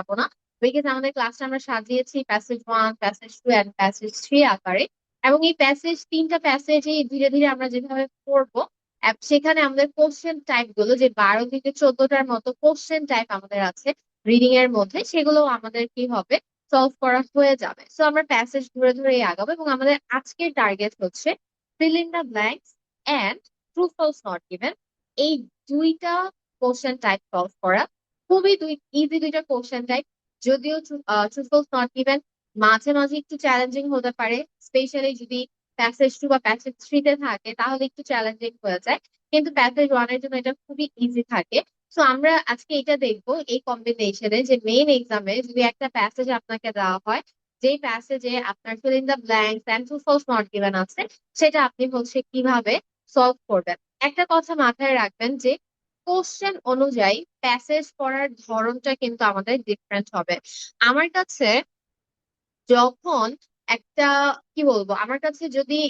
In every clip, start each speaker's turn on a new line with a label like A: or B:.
A: যাবো না, বিকজ আমাদের ক্লাসটা আমরা সাজিয়েছি প্যাসেজ 1, প্যাসেজ 2 এন্ড প্যাসেজ 3 আকারে। এবং এই তিনটা প্যাসেজে ধীরে ধীরে আমরা যেভাবে পড়বো, সেখানে আমাদের কোশ্চেন টাইপ গুলো যে 12 থেকে 14টার মতো কোশ্চেন টাইপ আমাদের আছে রিডিং এর মধ্যে, সেগুলো আমাদের কি হবে, সলভ করা হয়ে যাবে। সো আমরা প্যাসেজ ধরে ধরে আগাবো এবং আমাদের আজকের টার্গেট হচ্ছে fill in the blanks and true false not given, এই দুইটা কোশ্চেন টাইপ সলভ করা। খুবই ইজি দুইটা কোশ্চেন টাইপ, যদিও ট্রু ফলস নট গিভেন মাঝে মাঝে একটু চ্যালেঞ্জিং হতে পারে, স্পেশালি যদি প্যাসেজ 2 বা প্যাসেজ 3 তে থাকে তাহলে একটু চ্যালেঞ্জিং হয়ে যায়, কিন্তু প্যাসেজ 1 এর জন্য এটা খুবই ইজি থাকে। তো আমরা আজকে এটা দেখবো এই কম্বিনেশনে, যে মেইন এক্সামে যদি একটা প্যাসেজ আপনাকে দেওয়া হয়, যে প্যাসেজে আপনার fill in the blanks and true false not given আছে, সেটা আপনি হচ্ছে কিভাবে সলভ করবেন। একটা কথা মাথায় রাখবেন যে কোশ্চেন অনুযায়ী প্যাসেজ পড়ার ধরনটা কিন্তু আমাদের ডিফারেন্ট হবে। আমার কাছে যখন একটা, কি বলবো, আমার কাছে যদি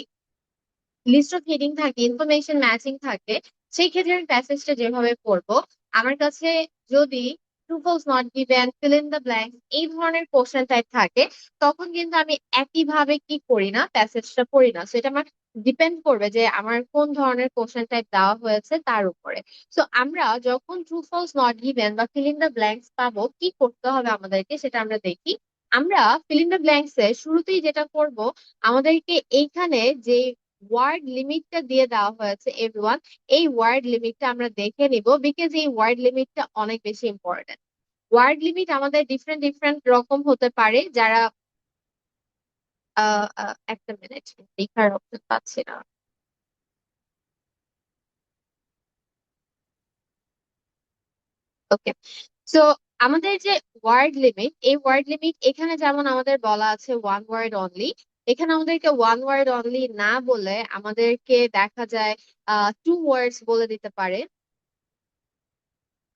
A: লিস্ট অফ হেডিং থাকে, ইনফরমেশন ম্যাচিং থাকে, সেই ক্ষেত্রে আমি প্যাসেজটা যেভাবে পড়বো, আমার কাছে যদি true false not given, fill in the blanks এই ধরনের কোশ্চেন টাইপ থাকে, তখন কিন্তু আমি একইভাবে কি করি না, প্যাসেজটা পড়ি না। সেটা আমার ডিপেন্ড করবে যে আমার কোন ধরনের কোশ্চেন টাইপ দেওয়া হয়েছে তার উপরে। তো আমরা যখন ট্রু ফলস নট গিভেন বা ফিল ইন দ্য ব্ল্যাঙ্কস পাবো, কি করতে হবে আমাদেরকে সেটা আমরা দেখি। আমরা ফিল ইন দ্য ব্ল্যাঙ্কস এ শুরুতেই যেটা করব, আমাদেরকে এইখানে যে ওয়ার্ড লিমিটটা দিয়ে দেওয়া হয়েছে এভরিওয়ান, এই ওয়ার্ড লিমিটটা আমরা দেখে নিব, বিকজ এই ওয়ার্ড লিমিটটা অনেক বেশি ইম্পর্টেন্ট। ওয়ার্ড লিমিট আমাদের ডিফারেন্ট ডিফারেন্ট রকম হতে পারে। যারা একটা মিনিট, লেখার অপশন পাচ্ছি না। ওকে, সো আমাদের যে ওয়ার্ড লিমিট, এই ওয়ার্ড লিমিট এখানে যেমন আমাদের বলা আছে 1 ওয়ার্ড অনলি, এখানে আমাদেরকে 1 ওয়ার্ড অনলি না বলে আমাদেরকে দেখা যায় 2 ওয়ার্ডস বলে দিতে পারে,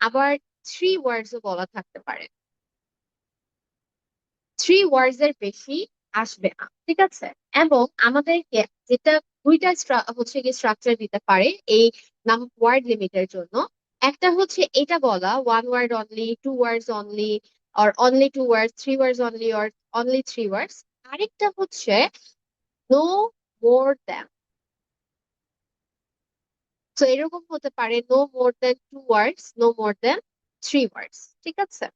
A: আবার 3 ওয়ার্ডসও বলা থাকতে পারে। 3 ওয়ার্ডস এর বেশি আসবে না, ঠিক আছে? এবং আমাদেরকে যেটা দুইটা হচ্ছে কি স্ট্রাকচার দিতে পারে এই নাম ওয়ার্ড লিমিটের জন্য। একটা হচ্ছে এটা বলা 1 ওয়ার্ড অনলি, 2 ওয়ার্ডস অনলি, আর only 2 words, 3 words only, or only 3 words. আরেকটা হচ্ছে নো মোর দ্যান। তো এরকম হতে পারে নো মোর দেন 2 ওয়ার্ডস, নো মোর দেন 3 ওয়ার্ডস, ঠিক আছে?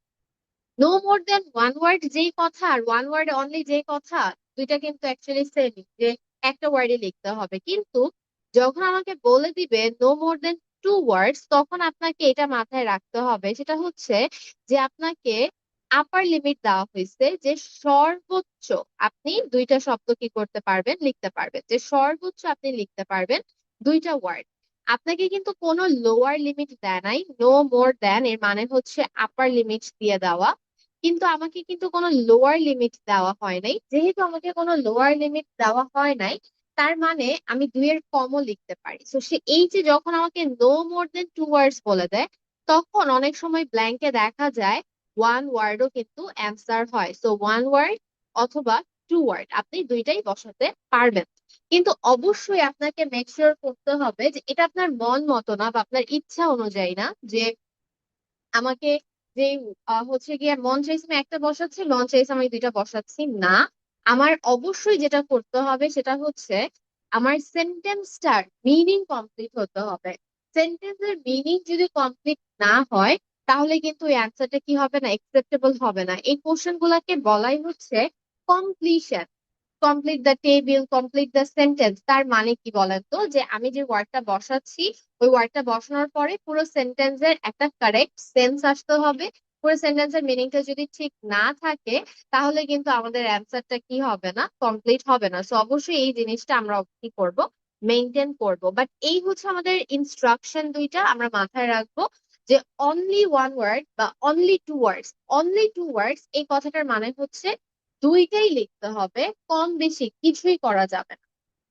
A: নো মোর দেন 1 ওয়ার্ড যেই কথা আর 1 ওয়ার্ড অনলি যেই কথা, দুইটা কিন্তু অ্যাকচুয়ালি সেম, যে একটা ওয়ার্ডে লিখতে হবে। কিন্তু যখন আমাকে বলে দিবে নো মোর দেন 2 ওয়ার্ডস, তখন আপনাকে এটা মাথায় রাখতে হবে, সেটা হচ্ছে যে আপনাকে আপার লিমিট দেওয়া হয়েছে, যে সর্বোচ্চ আপনি দুইটা শব্দ কি করতে পারবেন, লিখতে পারবেন, যে সর্বোচ্চ আপনি লিখতে পারবেন 2টা ওয়ার্ড। আপনাকে কিন্তু কোনো লোয়ার লিমিট দেয় নাই, নো মোর দেন এর মানে হচ্ছে আপার লিমিট দিয়ে দেওয়া, কিন্তু আমাকে কিন্তু কোনো লোয়ার লিমিট দেওয়া হয় নাই। যেহেতু আমাকে কোনো লোয়ার লিমিট দেওয়া হয় নাই, তার মানে আমি 2 এর কমও লিখতে পারি। তো সে এই যে যখন আমাকে নো মোর দেন 2 ওয়ার্ডস বলে দেয়, তখন অনেক সময় ব্ল্যাঙ্কে দেখা যায় 1 ওয়ার্ডও কিন্তু অ্যান্সার হয়। সো 1 ওয়ার্ড অথবা 2 ওয়ার্ড আপনি দুইটাই বসাতে পারবেন। কিন্তু অবশ্যই আপনাকে মেক শিওর করতে হবে যে এটা আপনার মন মতো না বা আপনার ইচ্ছা অনুযায়ী না, যে আমাকে যে হচ্ছে গিয়ে মন চাইছে আমি একটা বসাচ্ছি, মন চাইছে আমি দুইটা বসাচ্ছি না। আমার অবশ্যই যেটা করতে হবে সেটা হচ্ছে আমার সেন্টেন্সটার মিনিং কমপ্লিট হতে হবে। সেন্টেন্সের মিনিং যদি কমপ্লিট না হয়, তাহলে কিন্তু এই অ্যান্সারটা কি হবে না, একসেপ্টেবল হবে না। এই কোশ্চেন গুলাকে বলাই হচ্ছে completion. Complete the table, complete the sentence, তার মানে কি বলেন তো, যে আমি যে ওয়ার্ডটা বসাচ্ছি, ওই ওয়ার্ডটা বসানোর পরে পুরো সেন্টেন্সের একটা কারেক্ট সেন্স আসতে হবে। পুরো সেন্টেন্সের মিনিংটা যদি ঠিক না থাকে, তাহলে কিন্তু আমাদের অ্যান্সারটা কি হবে না, কমপ্লিট হবে না। সো অবশ্যই এই জিনিসটা আমরা কি করব, মেনটেন করব। বাট এই হচ্ছে আমাদের ইনস্ট্রাকশন দুইটা আমরা মাথায় রাখবো, যে অনলি 1 ওয়ার্ড বা অনলি 2 ওয়ার্ডস। অনলি 2 ওয়ার্ডস এই কথাটার মানে হচ্ছে দুইটাই লিখতে হবে, কম বেশি কিছুই করা যাবে না।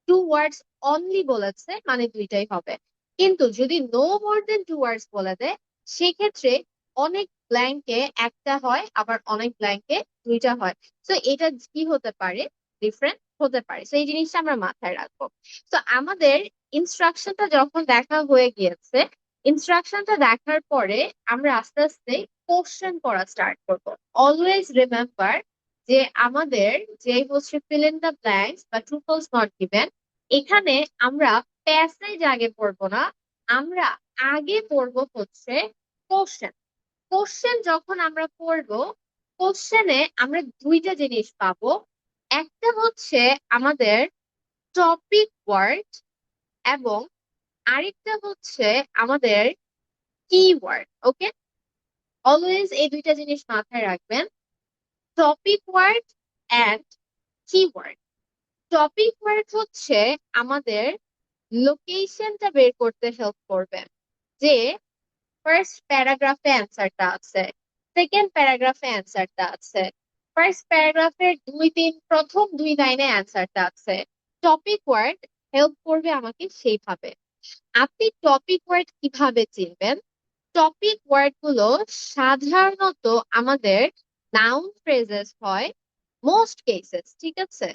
A: 2 ওয়ার্ডস অনলি বলেছে মানে দুইটাই হবে। কিন্তু যদি নো মোর দেন 2 ওয়ার্ডস বলে দেয়, সেক্ষেত্রে অনেক ব্ল্যাঙ্কে একটা হয়, আবার অনেক ব্ল্যাঙ্কে দুইটা হয়। তো এটা কি হতে পারে, ডিফারেন্ট হতে পারে। তো এই জিনিসটা আমরা মাথায় রাখবো। তো আমাদের ইনস্ট্রাকশনটা যখন দেখা হয়ে গিয়েছে, ইনস্ট্রাকশনটা দেখার পরে আমরা আস্তে আস্তে কোশ্চেন করা স্টার্ট করবো। অলওয়েজ রিমেম্বার যে আমাদের যে হচ্ছে ফিল ইন দ্য ব্ল্যাঙ্কস বা ট্রু ফলস নট গিভেন, এখানে আমরা প্যাসেজ আগে পড়বো না, আমরা আগে পড়বো হচ্ছে কোশ্চেন। কোশ্চেন যখন আমরা পড়বো, কোশ্চেনে আমরা দুইটা জিনিস পাবো। একটা হচ্ছে আমাদের টপিক ওয়ার্ড এবং আরেকটা হচ্ছে আমাদের কিওয়ার্ড। ওকে, অলওয়েজ এই দুইটা জিনিস মাথায় রাখবেন, topic word and keyword. Topic word হচ্ছে আমাদের লোকেশনটা বের করতে হেল্প করবে, যে ফার্স্ট প্যারাগ্রাফে অ্যান্সারটা আছে, সেকেন্ড প্যারাগ্রাফে অ্যান্সারটা আছে, ফার্স্ট প্যারাগ্রাফের প্রথম দুই লাইনে অ্যান্সারটা আছে। টপিক ওয়ার্ড হেল্প করবে আমাকে সেইভাবে। আপনি টপিক ওয়ার্ড কিভাবে চিনবেন? টপিক ওয়ার্ড গুলো সাধারণত আমাদের নাউন ফ্রেজেস হয় মোস্ট কেসেস, ঠিক আছে?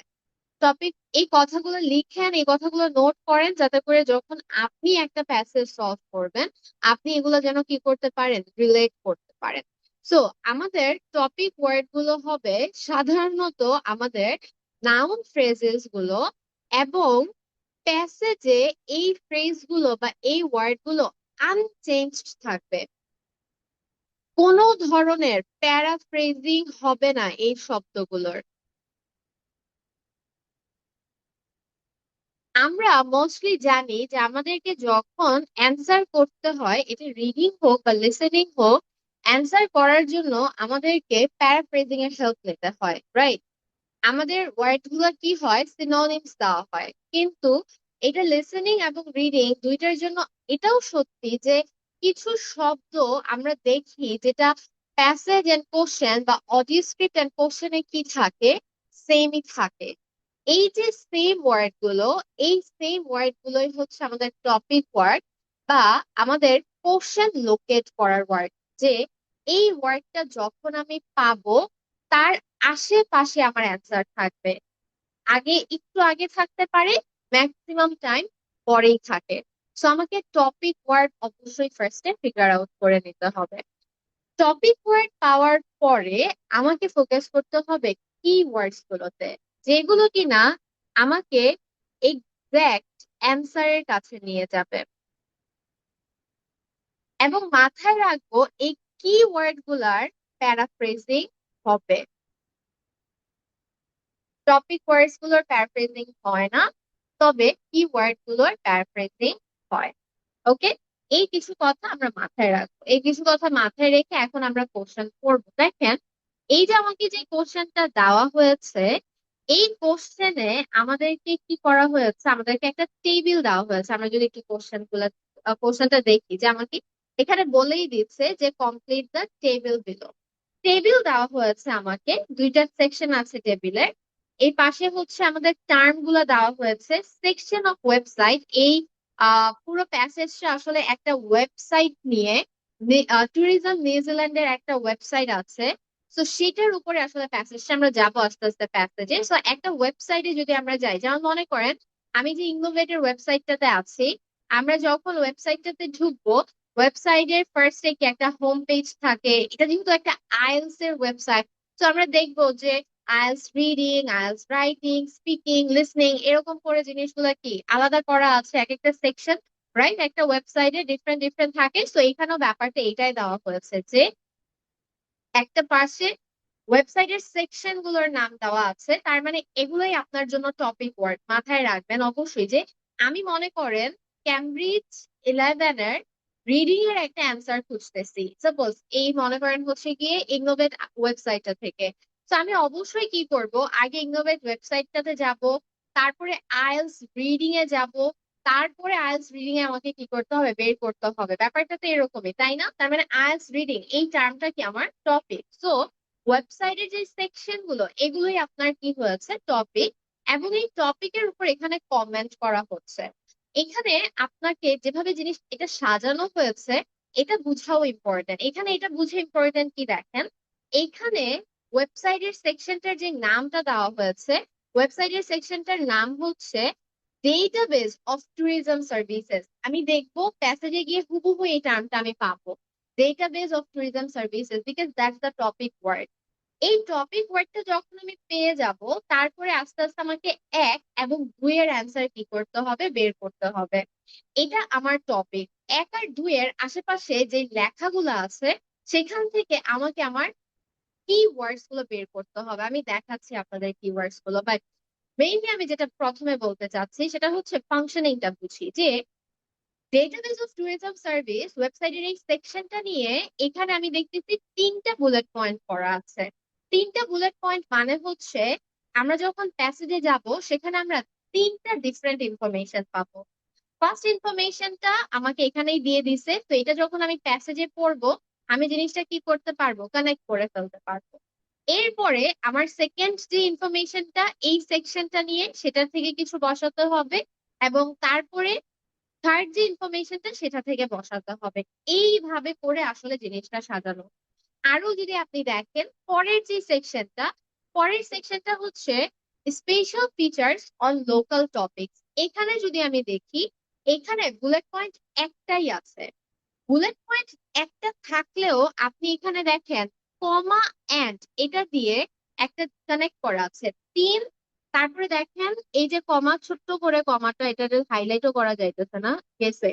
A: টপিক, এই কথাগুলো লিখেন, এই কথাগুলো নোট করেন, যাতে করে যখন আপনি একটা প্যাসেজ সলভ করবেন আপনি এগুলো যেন কি করতে পারেন, রিলেট করতে পারেন। সো আমাদের টপিক ওয়ার্ড গুলো হবে সাধারণত আমাদের নাউন ফ্রেজেস গুলো, এবং প্যাসেজে এই ফ্রেজ গুলো বা এই ওয়ার্ড গুলো আনচেঞ্জড থাকবে, কোনো ধরনের প্যারাফ্রেজিং হবে না এই শব্দগুলোর। আমরা মোস্টলি জানি যে আমাদেরকে যখন অ্যান্সার করতে হয়, এটা রিডিং হোক বা লিসেনিং হোক, অ্যান্সার করার জন্য আমাদেরকে প্যারাফ্রেজিং এর হেল্প নিতে হয়, রাইট? আমাদের ওয়ার্ড গুলো কি হয়, সিনোনিমস দেওয়া হয়। কিন্তু এটা লিসেনিং এবং রিডিং দুইটার জন্য এটাও সত্যি যে কিছু শব্দ আমরা দেখি যেটা প্যাসেজ এন্ড কোশ্চেন বা অডিও স্ক্রিপ্ট এন্ড কোশ্চেনে কি থাকে, সেমই থাকে। এই যে সেম ওয়ার্ড গুলো, এই সেম ওয়ার্ড গুলোই হচ্ছে আমাদের টপিক ওয়ার্ড বা আমাদের কোশ্চেন লোকেট করার ওয়ার্ড। যে এই ওয়ার্ডটা যখন আমি পাবো তার আশেপাশে আমার অ্যান্সার থাকবে, আগে একটু আগে থাকতে পারে, ম্যাক্সিমাম টাইম পরেই থাকে। সো আমাকে টপিক ওয়ার্ড অবশ্যই ফার্স্টে ফিগার আউট করে নিতে হবে। টপিক ওয়ার্ড পাওয়ার পরে আমাকে ফোকাস করতে হবে কিওয়ার্ডস গুলোতে, যেগুলো কিনা আমাকে এক্সাক্ট অ্যান্সারের কাছে নিয়ে যাবে। এবং মাথায় রাখবো এই কিওয়ার্ড গুলার প্যারাফ্রেজিং হবে, টপিক ওয়ার্ডস গুলোর প্যারাফ্রেজিং হয় না, তবে কিওয়ার্ড গুলোর প্যারাফ্রেজিং হয়। ওকে, এই কিছু কথা আমরা মাথায় রাখবো। এই কিছু কথা মাথায় রেখে এখন আমরা কোশ্চেন করবো। দেখেন, এই যে আমাকে যে কোশ্চেনটা দেওয়া হয়েছে, এই কোশ্চেনে আমাদেরকে কি করা হয়েছে, আমাদেরকে একটা টেবিল দেওয়া হয়েছে। আমরা যদি একটু কোশ্চেনটা দেখি, যে আমাকে এখানে বলেই দিচ্ছে যে complete the table below. Table দেওয়া হয়েছে আমাকে, দুইটা সেকশন আছে টেবিলের। এই পাশে হচ্ছে আমাদের টার্ম গুলা দেওয়া হয়েছে, সেকশন অফ ওয়েবসাইট। এই পুরো প্যাসেজটা আসলে একটা ওয়েবসাইট নিয়ে, ট্যুরিজম নিউজিল্যান্ডের একটা ওয়েবসাইট আছে। তো সেটার উপরে আসলে প্যাসেজটা আমরা যাবো আস্তে আস্তে প্যাসেজে। সো একটা ওয়েবসাইটে যদি আমরা যাই, যেমন মনে করেন আমি যে ইনোভেটের ওয়েবসাইটটাতে আছি, আমরা যখন ওয়েবসাইটটাতে ঢুকবো, ওয়েবসাইটের ফার্স্টে কি একটা হোম পেজ থাকে, এটা যেহেতু একটা আইএলটিএস এর ওয়েবসাইট, তো আমরা দেখবো যে IELTS reading, IELTS writing, speaking, listening, এরকম করে জিনিসগুলো কি আলাদা করা আছে এক একটা সেকশন, রাইট? একটা ওয়েবসাইটে ডিফারেন্ট ডিফারেন্ট থাকে। তো এখানেও ব্যাপারটা এটাই দেওয়া হয়েছে যে একটা পাশে ওয়েবসাইটের সেকশন গুলোর নাম দেওয়া আছে, তার মানে এগুলোই আপনার জন্য টপিক ওয়ার্ড। মাথায় রাখবেন অবশ্যই যে আমি মনে করেন ক্যামব্রিজ 11 এর রিডিং এর একটা অ্যান্সার খুঁজতেছি, সাপোজ এই মনে করেন হচ্ছে গিয়ে ইগনোভেট ওয়েবসাইটটা থেকে। তো আমি অবশ্যই কি করব, আগে ইগনোভেট ওয়েবসাইটটাতে যাব, তারপরে আইএলটিএস রিডিং এ যাব, তারপরে আইএলটিএস রিডিং এ আমাকে কি করতে হবে, বের করতে হবে। ব্যাপারটা তো এরকমই, তাই না? তার মানে আইএলটিএস রিডিং এই টার্মটা কি আমার টপিক। সো ওয়েবসাইটের যে সেকশন গুলো, এগুলোই আপনার কি হয়েছে, টপিক। এবং এই টপিকের উপর এখানে কমেন্ট করা হচ্ছে। এখানে আপনাকে যেভাবে জিনিস এটা সাজানো হয়েছে, এটা বুঝাও ইম্পর্টেন্ট। এখানে এটা বুঝে ইম্পর্টেন্ট কি, দেখেন এইখানে ওয়েবসাইটের সেকশনটার যে নামটা দেওয়া হয়েছে, ওয়েবসাইটের সেকশনটার নাম হচ্ছে ডেটাবেস অফ ট্যুরিজম সার্ভিসেস। আমি দেখবো প্যাসেজে গিয়ে হুবহু এই টার্মটা আমি পাবো। Database of tourism services, because that's the topic word. এই টপিক ওয়ার্ডটা যখন আমি পেয়ে যাব, তারপরে আস্তে আস্তে আমাকে 1 এবং 2 এর অ্যান্সার কি করতে হবে, বের করতে হবে। এটা আমার টপিক। 1 আর 2 এর আশেপাশে যে লেখাগুলো আছে, সেখান থেকে আমাকে আমার কিওয়ার্ডস গুলো বের করতে হবে। আমি দেখাচ্ছি আপনাদের কিওয়ার্ডস গুলো, বাট মেইনলি আমি যেটা প্রথমে বলতে চাচ্ছি সেটা হচ্ছে ফাংশনিংটা বুঝি। যে ডেটাবেস অফ ট্যুরিজম সার্ভিস ওয়েবসাইটের এই সেকশনটা নিয়ে এখানে আমি দেখতেছি 3টা বুলেট পয়েন্ট করা আছে। 3টা বুলেট পয়েন্ট মানে হচ্ছে আমরা যখন প্যাসেজে যাব সেখানে আমরা 3টা ডিফারেন্ট ইনফরমেশন পাবো। ফার্স্ট ইনফরমেশনটা আমাকে এখানেই দিয়ে দিছে, তো এটা যখন আমি প্যাসেজে পড়বো আমি জিনিসটা কি করতে পারবো, কানেক্ট করে ফেলতে পারবো। এরপরে আমার সেকেন্ড যে ইনফরমেশনটা এই সেকশনটা নিয়ে, সেটা থেকে কিছু বসাতে হবে, এবং তারপরে থার্ড যে ইনফরমেশনটা সেটা থেকে বসাতে হবে। এইভাবে করে আসলে জিনিসটা সাজানো। আরো যদি আপনি দেখেন পরের সেকশনটা হচ্ছে special features on local topics. এখানে যদি আমি দেখি, এখানে বুলেট পয়েন্ট একটাই আছে। বুলেট পয়েন্ট একটা থাকলেও আপনি এখানে দেখেন কমা এন্ড এটা দিয়ে একটা কানেক্ট করা আছে 3। তারপরে দেখেন এই যে কমা, ছোট্ট করে কমাটা, এটা হাইলাইটও করা যাইতেছে না, গেছে,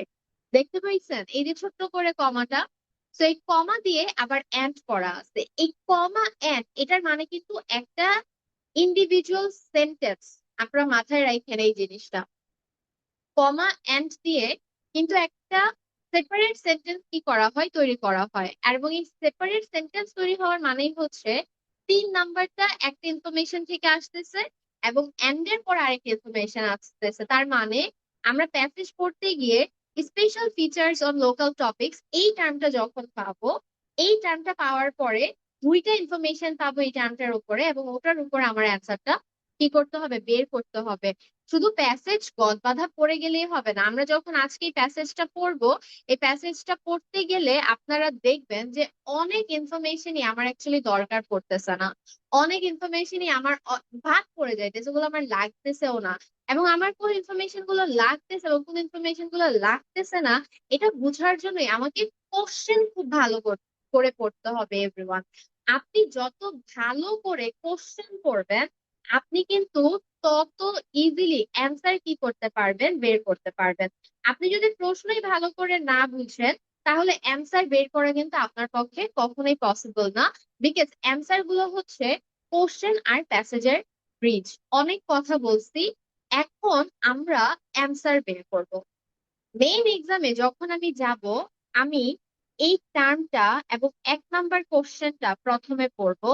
A: দেখতে পাইছেন এই যে ছোট্ট করে কমাটা। তো এই কমা দিয়ে আবার এন্ড করা আছে। এই কমা এন্ড এটার মানে কিন্তু একটা ইন্ডিভিজুয়াল সেন্টেন্স। আপনারা মাথায় রাখেন এই জিনিসটা, কমা এন্ড দিয়ে কিন্তু একটা সেপারেট সেন্টেন্স কি করা হয়, তৈরি করা হয়। আর এবং এই সেপারেট সেন্টেন্স তৈরি হওয়ার মানেই হচ্ছে 3 নাম্বারটা একটা ইনফরমেশন থেকে আসতেছে এবং এন্ড এর পর আরেকটা ইনফরমেশন আসতেছে। তার মানে আমরা প্যাসেজ পড়তে গিয়ে special features on local topics এই টার্মটা যখন পাবো, এই টার্মটা পাওয়ার পরে 2টা ইনফরমেশন পাবো এই টার্মটার উপরে, এবং ওটার উপর আমার অ্যান্সারটা কি করতে হবে, বের করতে হবে। শুধু প্যাসেজ গদ বাঁধা পড়ে গেলেই হবে না। আমরা যখন আজকে এই প্যাসেজটা পড়বো, এই প্যাসেজটা পড়তে গেলে আপনারা দেখবেন যে অনেক ইনফরমেশনই আমার অ্যাকচুয়ালি দরকার পড়তেছে না। অনেক ইনফরমেশনই আমার ভাগ পড়ে যাইতেছে, যেগুলো আমার লাগতেছেও না। এবং আমার কোন ইনফরমেশন গুলো লাগতেছে এবং কোন ইনফরমেশন গুলো লাগতেছে না, এটা বুঝার জন্যই আমাকে কোশ্চেন খুব ভালো করে পড়তে হবে এভরিওয়ান। আপনি যত ভালো করে কোশ্চেন পড়বেন, আপনি কিন্তু তত ইজিলি অ্যান্সার কি করতে পারবেন, বের করতে পারবেন। আপনি যদি প্রশ্নই ভালো করে না বুঝেন, তাহলে অ্যান্সার বের করা কিন্তু আপনার পক্ষে কখনোই পসিবল না। বিকজ অ্যান্সার গুলো হচ্ছে কোশ্চেন আর প্যাসেজের ব্রিজ। অনেক কথা বলছি, এখন আমরা অ্যান্সার বের করব। মেইন এক্সামে যখন আমি যাব, আমি এই টার্মটা এবং 1 নাম্বার কোশ্চেনটা প্রথমে পড়বো।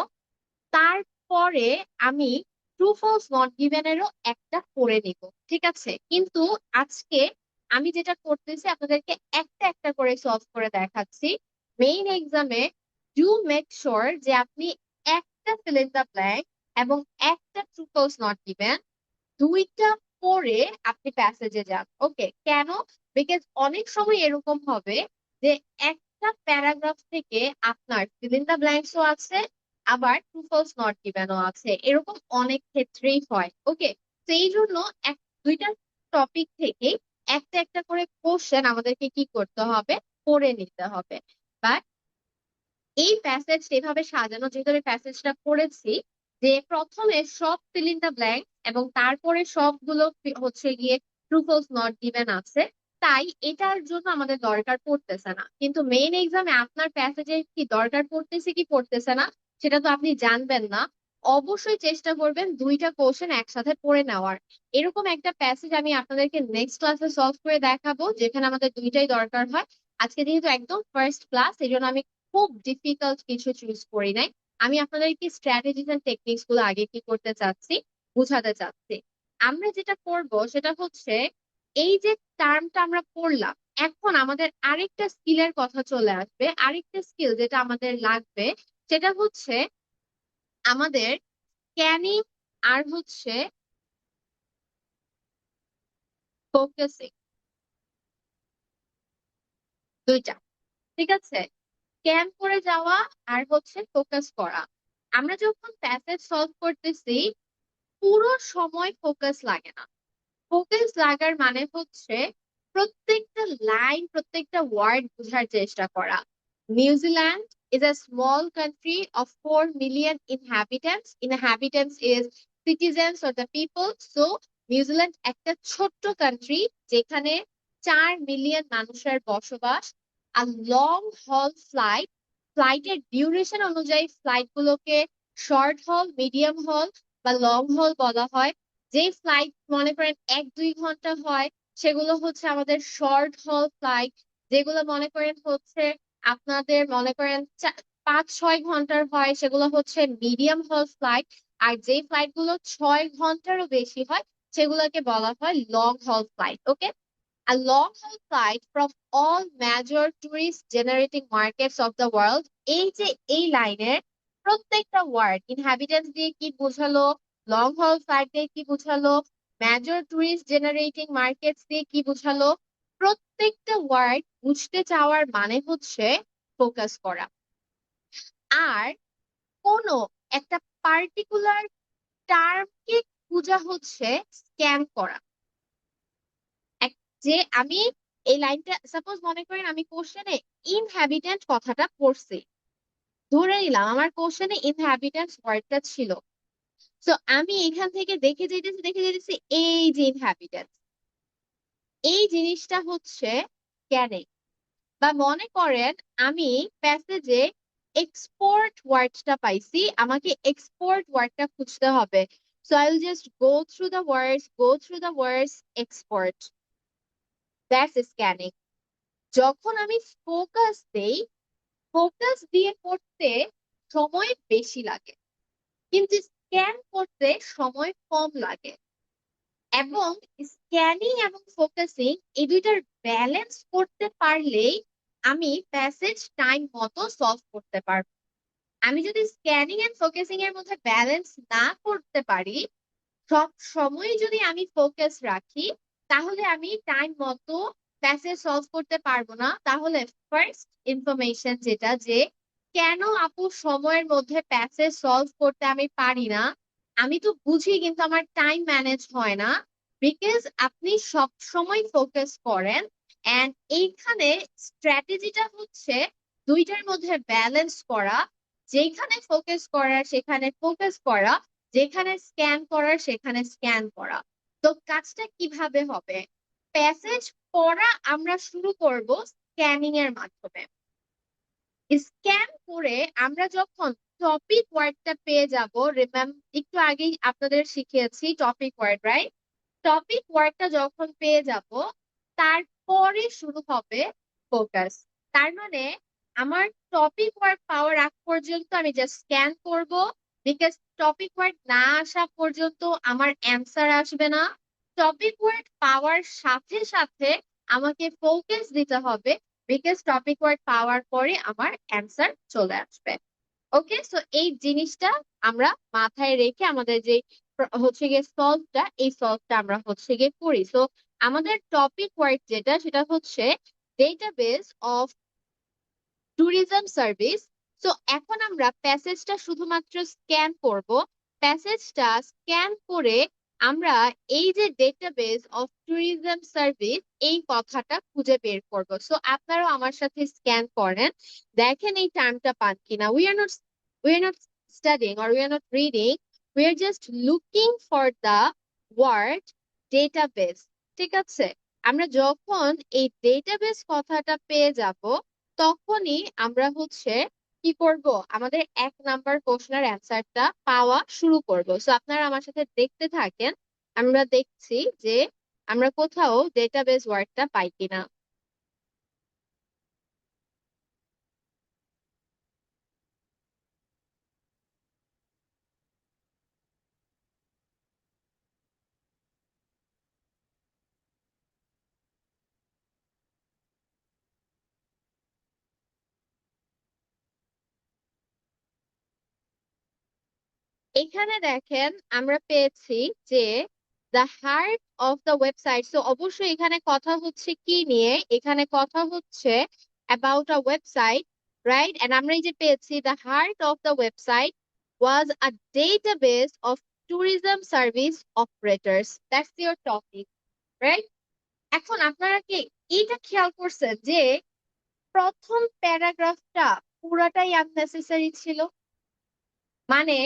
A: তারপরে আমি ট্রু ফলস নট গিভেন এরও একটা করে নিব, ঠিক আছে? কিন্তু আজকে আমি যেটা করতেছি আপনাদেরকে একটা একটা করে সলভ করে দেখাচ্ছি। মেইন এক্সামে ডু মেক শিওর যে আপনি একটা ফিল ইন দ্য ব্ল্যাঙ্ক এবং একটা ট্রু ফলস নট গিভেন, 2টা পড়ে আপনি প্যাসেজে যান। ওকে, কেন? বিকজ অনেক সময় এরকম হবে যে একটা প্যারাগ্রাফ থেকে আপনার ফিল ইন দ্য ব্ল্যাঙ্কসও আছে, আবার ট্রু ফলস নট গিভেনও আছে। এরকম অনেক ক্ষেত্রেই হয়। ওকে, তো এই জন্য 2টা টপিক থেকে একটা একটা করে কোশ্চেন আমাদেরকে কি করতে হবে, পড়ে নিতে হবে। বাট এই প্যাসেজটা এভাবে সাজানো, যেহেতু আমি প্যাসেজটা পড়েছি, যে প্রথমে সব ফিল ইন দ্য ব্ল্যাঙ্ক এবং তারপরে সবগুলো হচ্ছে গিয়ে ট্রু ফলস নট গিভেন আছে, তাই এটার জন্য আমাদের দরকার পড়তেছে না। কিন্তু মেইন এক্সামে আপনার প্যাসেজে কি দরকার পড়তেছে কি পড়তেছে না, সেটা তো আপনি জানবেন না। অবশ্যই চেষ্টা করবেন 2টা কোশ্চেন একসাথে পড়ে নেওয়ার। এরকম একটা প্যাসেজ আমি আপনাদেরকে নেক্সট ক্লাসে সলভ করে দেখাবো, যেখানে আমাদের 2টাই দরকার হয়। আজকে যেহেতু একদম ফার্স্ট ক্লাস, এই জন্য আমি খুব ডিফিকাল্ট কিছু চুজ করি নাই। আমি আপনাদেরকে স্ট্র্যাটেজিস এন্ড টেকনিক্স গুলো আগে কি করতে চাচ্ছি, বুঝাতে চাচ্ছি। আমরা যেটা করব সেটা হচ্ছে, এই যে টার্মটা আমরা পড়লাম, এখন আমাদের আরেকটা স্কিলের কথা চলে আসবে। আরেকটা স্কিল যেটা আমাদের লাগবে, সেটা হচ্ছে আমাদের স্ক্যানিং আর হচ্ছে ফোকাসিং, 2টা। ঠিক আছে, স্ক্যান করে যাওয়া আর হচ্ছে ফোকাস করা। আমরা যখন প্যাসেজ সলভ করতেছি, পুরো সময় ফোকাস লাগে না। ফোকাস লাগার মানে হচ্ছে প্রত্যেকটা লাইন, প্রত্যেকটা ওয়ার্ড বোঝার চেষ্টা করা। Zealand is a small country of 4 million inhabitants. Inhabitants is citizens or the people. So New Zealand একটা ছোট্ট কান্ট্রি যেখানে 4 মিলিয়ন মানুষের বসবাস। আর লং হল ফ্লাইটের ডিউরেশন অনুযায়ী ফ্লাইট গুলোকে শর্ট হল, মিডিয়াম হল বা লং হল বলা হয়। যে ফ্লাইট মনে করেন 1-2 ঘন্টা হয় সেগুলো হচ্ছে আমাদের শর্ট হল ফ্লাইট। যেগুলো মনে করেন হচ্ছে আপনাদের মনে করেন 5-6 ঘন্টার হয় সেগুলো হচ্ছে মিডিয়াম হল ফ্লাইট। আর যে ফ্লাইট গুলো 6 ঘন্টারও বেশি হয় সেগুলোকে বলা হয় লং হল flight. Okay, a long haul flight from all major tourist generating markets of the world। এই যে এই লাইনের প্রত্যেকটা ওয়ার্ড ইনহ্যাবিটেন্টস দিয়ে কি বোঝালো, লং হল ফ্লাইট দিয়ে কি বোঝালো, মেজর টুরিস্ট জেনারেটিং মার্কেটস দিয়ে কি বোঝালো, প্রত্যেকটা ওয়ার্ড বুঝতে চাওয়ার মানে হচ্ছে ফোকাস করা। আর কোনো একটা পার্টিকুলার টার্মকে বোঝা হচ্ছে স্ক্যান করা। যে আমি এই লাইনটা সাপোজ মনে করেন আমি কোশ্চেনে ইনহ্যাবিটেন্ট কথাটা পড়ছি, ধরে নিলাম আমার কোশ্চেনে ইনহ্যাবিটেন্ট ওয়ার্ডটা ছিল। তো আমি এখান থেকে দেখে যেতেছি এই যে ইনহ্যাবিটেন্ট, এই জিনিসটা হচ্ছে ক্যানে। বা মনে করেন আমি প্যাসেজে এক্সপোর্ট ওয়ার্ডটা পাইছি, আমাকে এক্সপোর্ট ওয়ার্ডটা খুঁজতে হবে। So I will just go through the words export, that's scanning. যখন আমি ফোকাস দেই, ফোকাস দিয়ে করতে সময় বেশি লাগে, কিন্তু স্ক্যান করতে সময় কম লাগে। এবং স্ক্যানিং এবং ফোকাসিং এই দুইটার ব্যালেন্স করতে পারলেই আমি প্যাসেজ টাইম মতো সলভ করতে পারবো। আমি যদি স্ক্যানিং এন্ড ফোকাসিং এর মধ্যে ব্যালেন্স না করতে পারি, সব সময় যদি আমি ফোকাস রাখি, তাহলে আমি টাইম মতো প্যাসেজ সলভ করতে পারবো না। তাহলে ফার্স্ট ইনফরমেশন যেটা, যে কেন আপু সময়ের মধ্যে প্যাসেজ সলভ করতে আমি পারি না, আমি তো বুঝি কিন্তু আমার টাইম ম্যানেজ হয় না। বিকজ আপনি সব সময় ফোকাস করেন, এন্ড এইখানে স্ট্র্যাটেজিটা হচ্ছে দুইটার মধ্যে ব্যালেন্স করা। যেখানে ফোকাস করার সেখানে ফোকাস করা, যেখানে স্ক্যান করার সেখানে স্ক্যান করা। তো কাজটা কিভাবে হবে? প্যাসেজ পড়া আমরা শুরু করব স্ক্যানিং এর মাধ্যমে। স্ক্যান করে আমরা যখন টপিক ওয়ার্ডটা পেয়ে যাব, একটু আগেই আপনাদের শিখিয়েছি টপিক ওয়ার্ড, রাইট? টপিক ওয়ার্ডটা যখন পেয়ে যাব, তারপরে শুরু হবে ফোকাস। তার মানে আমার টপিক ওয়ার্ড পাওয়ার আগ পর্যন্ত আমি জাস্ট স্ক্যান করব, বিকজ টপিক ওয়ার্ড না আসা পর্যন্ত আমার অ্যান্সার আসবে না। টপিক ওয়ার্ড পাওয়ার সাথে সাথে আমাকে ফোকাস দিতে হবে, বিকজ টপিক ওয়ার্ড পাওয়ার পরে আমার অ্যান্সার চলে আসবে। ওকে, সো এই জিনিসটা আমরা মাথায় রেখে আমাদের যে হচ্ছে গিয়ে সলভটা, এই সলভটা আমরা হচ্ছে গিয়ে করি। সো আমাদের টপিক ওয়ার্ড যেটা, সেটা হচ্ছে ডেটাবেস অফ ট্যুরিজম সার্ভিস। তো এখন আমরা প্যাসেজটা শুধুমাত্র স্ক্যান করব। প্যাসেজটা স্ক্যান করে আমরা এই যে ডেটাবেস অফ ট্যুরিজম সার্ভিস, এই কথাটা খুঁজে বের করব। সো আপনারাও আমার সাথে স্ক্যান করেন, দেখেন এই টার্মটা পান কিনা। We are not studying or we are not reading, we are just looking for the word database। ঠিক আছে, আমরা যখন এই ডেটাবেস কথাটা পেয়ে যাব, তখনই আমরা হচ্ছে কি করব, আমাদের 1 নাম্বার কোশ্চেনের অ্যান্সারটা পাওয়া শুরু করব। সো আপনারা আমার সাথে দেখতে থাকেন, আমরা দেখছি যে আমরা কোথাও ডেটাবেস ওয়ার্ডটা পাই কিনা। এখানে দেখেন আমরা পেয়েছি যে the heart of the website. তো অবশ্যই এখানে কথা হচ্ছে কি নিয়ে, এখানে কথা হচ্ছে about a website, right? And আমরা এই যে পেয়েছি the heart of the website was a database of tourism service operators. That's your topic, right? এখন আপনারা কি এইটা খেয়াল করছেন যে প্রথম প্যারাগ্রাফটা পুরাটাই আননেসেসারি ছিল। মানে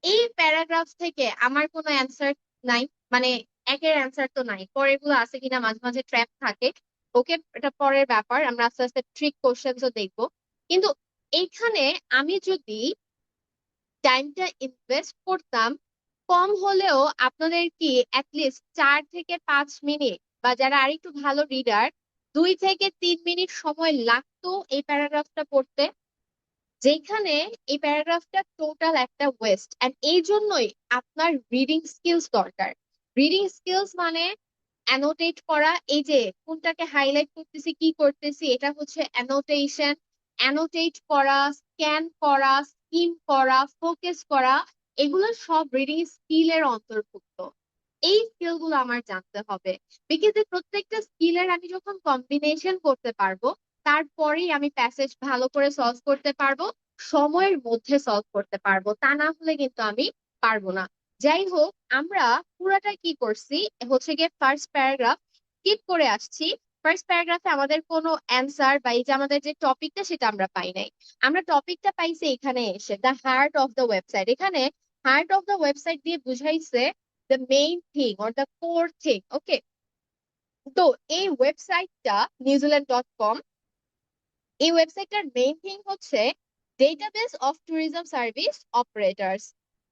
A: এই প্যারাগ্রাফ থেকে আমার কোনো অ্যান্সার নাই, মানে একের অ্যান্সার তো নাই, পরেরগুলো আছে কিনা মাঝে মাঝে ট্র্যাপ থাকে। ওকে, এটা পরের ব্যাপার, আমরা আস্তে আস্তে ট্রিক কোশ্চেন্সও দেখবো। কিন্তু এইখানে আমি যদি টাইমটা ইনভেস্ট করতাম, কম হলেও আপনাদের কি অ্যাটলিস্ট 4 থেকে 5 মিনিট, বা যারা আরেকটু ভালো রিডার 2 থেকে 3 মিনিট সময় লাগতো এই প্যারাগ্রাফটা পড়তে, যেখানে এই প্যারাগ্রাফটা টোটাল একটা ওয়েস্ট। এন্ড এই জন্যই আপনার রিডিং স্কিলস দরকার। রিডিং স্কিলস মানে অ্যানোটেট করা, এই যে কোনটাকে হাইলাইট করতেছি কি করতেছি এটা হচ্ছে অ্যানোটেশন। অ্যানোটেট করা, স্ক্যান করা, স্কিম করা, ফোকাস করা, এগুলো সব রিডিং স্কিলের অন্তর্ভুক্ত। এই স্কিল গুলো আমার জানতে হবে, বিকজ এই প্রত্যেকটা স্কিলের আমি যখন কম্বিনেশন করতে পারবো, তারপরেই আমি প্যাসেজ ভালো করে সলভ করতে পারবো, সময়ের মধ্যে সলভ করতে পারবো, তা না হলে কিন্তু আমি পারবো না। যাই হোক, আমরা পুরাটা কি করছি হচ্ছে গিয়ে ফার্স্ট প্যারাগ্রাফ স্কিপ করে আসছি। ফার্স্ট প্যারাগ্রাফে আমাদের কোনো অ্যান্সার বা এই যে আমাদের যে টপিকটা সেটা আমরা পাই নাই। আমরা টপিকটা পাইছি এখানে এসে, the heart of the website. এখানে হার্ট অফ দ্য ওয়েবসাইট দিয়ে বুঝাইছে the main thing or the core thing. ওকে, তো এই ওয়েবসাইটটা নিউজিল্যান্ড.কম, এই ওয়েবসাইটটার মেইন থিং হচ্ছে database of tourism service operators,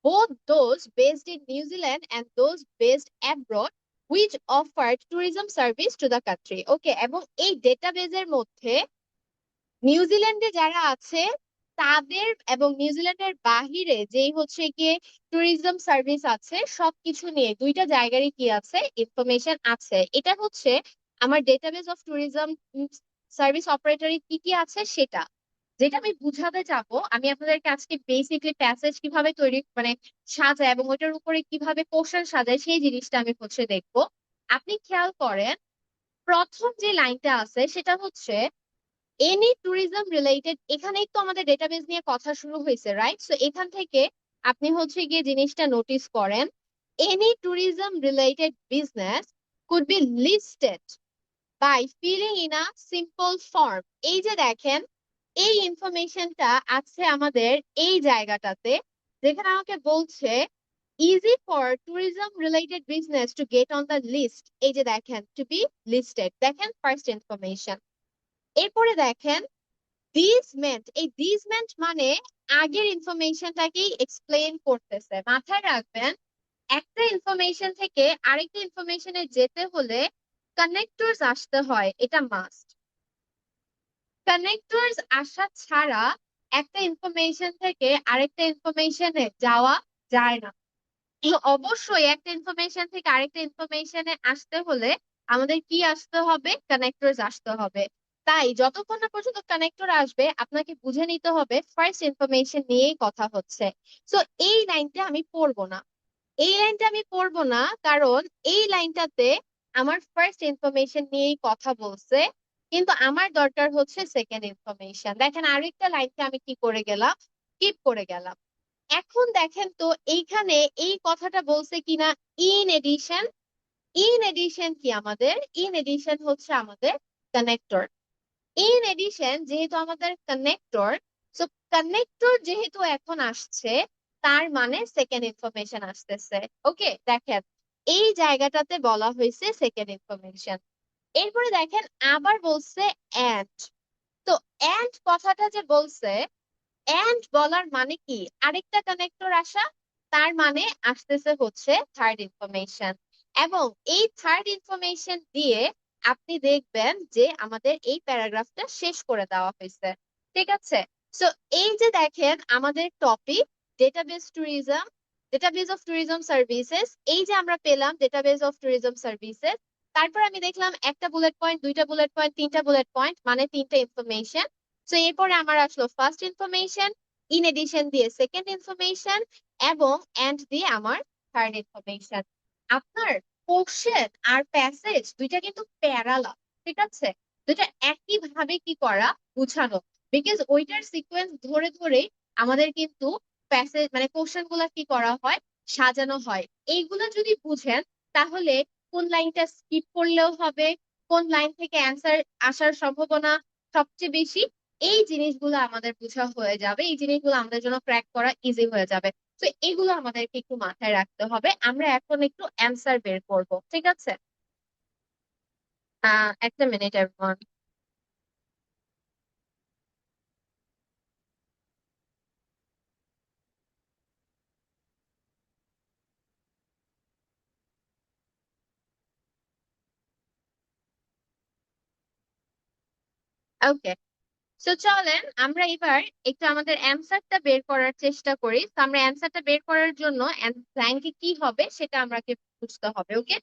A: both those based in New Zealand and those based abroad which offered tourism service to the country. ওকে, এবং এই ডেটাবেজের মধ্যে নিউজিল্যান্ডে যারা আছে তাদের এবং নিউজিল্যান্ডের বাহিরে যেই হচ্ছে গিয়ে ট্যুরিজম সার্ভিস আছে সবকিছু নিয়ে দুইটা জায়গারই কি আছে, ইনফরমেশন আছে। এটা হচ্ছে আমার ডেটাবেস অফ ট্যুরিজম সার্ভিস অপারেটরে কি কি আছে সেটা, যেটা আমি বুঝাতে চাবো। আমি আপনাদেরকে আজকে বেসিকলি প্যাসেজ কিভাবে তৈরি মানে সাজায় এবং ওইটার উপরে কিভাবে কোশ্চেন সাজায় সেই জিনিসটা আমি হচ্ছে দেখবো। আপনি খেয়াল করেন, প্রথম যে লাইনটা আছে সেটা হচ্ছে এনি ট্যুরিজম রিলেটেড। এখানেই তো আমাদের ডেটাবেস নিয়ে কথা শুরু হয়েছে, রাইট? সো এখান থেকে আপনি হচ্ছে গিয়ে জিনিসটা নোটিস করেন, any tourism related business could be listed by filling in a simple form. এই যে দেখেন, এই ইনফরমেশনটা আছে আমাদের এই জায়গাটাতে, যেখানে আমাকে বলছে easy for tourism related business to get on the list. এই যে দেখেন, টু বি লিস্টেড, দেখেন ফার্স্ট ইনফরমেশন। এরপরে দেখেন দিস মেন্ট, এই দিস মেন্ট মানে আগের ইনফরমেশনটাকেই এক্সপ্লেন করতেছে। মাথায় রাখবেন, একটা ইনফরমেশন থেকে আরেকটা ইনফরমেশনে যেতে হলে কানেক্টরস আসতে হয়, এটা মাস্ট। কানেক্টরস আসা ছাড়া একটা ইনফরমেশন থেকে আরেকটা ইনফরমেশনে যাওয়া যায় না। অবশ্যই একটা ইনফরমেশন থেকে আরেকটা ইনফরমেশনে আসতে হলে আমাদের কি আসতে হবে, কানেক্টরস আসতে হবে। তাই যতক্ষণ না পর্যন্ত কানেক্টর আসবে আপনাকে বুঝে নিতে হবে ফার্স্ট ইনফরমেশন নিয়েই কথা হচ্ছে। সো এই লাইনটা আমি পড়বো না, এই লাইনটা আমি পড়বো না, কারণ এই লাইনটাতে আমার ফার্স্ট ইনফরমেশন নিয়েই কথা বলছে, কিন্তু আমার দরকার হচ্ছে সেকেন্ড ইনফরমেশন। দেখেন আরেকটা লাইনটা আমি কি করে গেলাম, স্কিপ করে গেলাম। এখন দেখেন তো এইখানে এই কথাটা বলছে কিনা, ইন এডিশন। ইন এডিশন কি আমাদের, ইন এডিশন হচ্ছে আমাদের কানেক্টর। ইন এডিশন যেহেতু আমাদের কানেক্টর, সো কানেক্টর যেহেতু এখন আসছে, তার মানে সেকেন্ড ইনফরমেশন আসতেছে। ওকে, দেখেন এই জায়গাটাতে বলা হয়েছে সেকেন্ড ইনফরমেশন। এরপরে দেখেন আবার বলছে এন্ড। তো এন্ড কথাটা যে বলছে, এন্ড বলার মানে কি, আরেকটা কানেক্টর আসা, তার মানে আসতেছে হচ্ছে থার্ড ইনফরমেশন। এবং এই থার্ড ইনফরমেশন দিয়ে আপনি দেখবেন যে আমাদের এই প্যারাগ্রাফটা শেষ করে দেওয়া হয়েছে। ঠিক আছে? সো এই যে দেখেন আমাদের topic database tourism, database of tourism services, এই যে আমরা পেলাম ডেটাবেস অফ ট্যুরিজম সার্ভিসেস। তারপর আমি দেখলাম একটা বুলেট পয়েন্ট, দুইটা বুলেট পয়েন্ট, তিনটা বুলেট পয়েন্ট, মানে তিনটা ইনফরমেশন। তো এরপরে আমার আসলো ফার্স্ট ইনফরমেশন, ইন এডিশন দিয়ে সেকেন্ড ইনফরমেশন, এবং এন্ড দিয়ে আমার থার্ড ইনফরমেশন। আপনার কোশ্চেন আর প্যাসেজ দুইটা কিন্তু প্যারালাল, ঠিক আছে? দুইটা একই ভাবে কি করা, বুঝানো, বিকজ ওইটার সিকোয়েন্স ধরে ধরে আমাদের কিন্তু প্যাসেজ মানে কোশ্চেন গুলা কি করা হয়, সাজানো হয়। এইগুলো যদি বুঝেন তাহলে কোন লাইনটা স্কিপ করলেও হবে, কোন লাইন থেকে অ্যান্সার আসার সম্ভাবনা সবচেয়ে বেশি এই জিনিসগুলো আমাদের বোঝা হয়ে যাবে, এই জিনিসগুলো আমাদের জন্য ক্র্যাক করা ইজি হয়ে যাবে। তো এগুলো আমাদেরকে একটু মাথায় রাখতে হবে। আমরা এখন একটু অ্যান্সার বের করব, ঠিক আছে? একটা মিনিট এভরিওয়ান। ওকে, তো চলেন আমরা এবার একটু আমাদের অ্যান্সারটা বের করার চেষ্টা করি। তো আমরা অ্যান্সারটা বের করার জন্য ব্ল্যাঙ্কে কি হবে সেটা আমাকে বুঝতে হবে। ওকে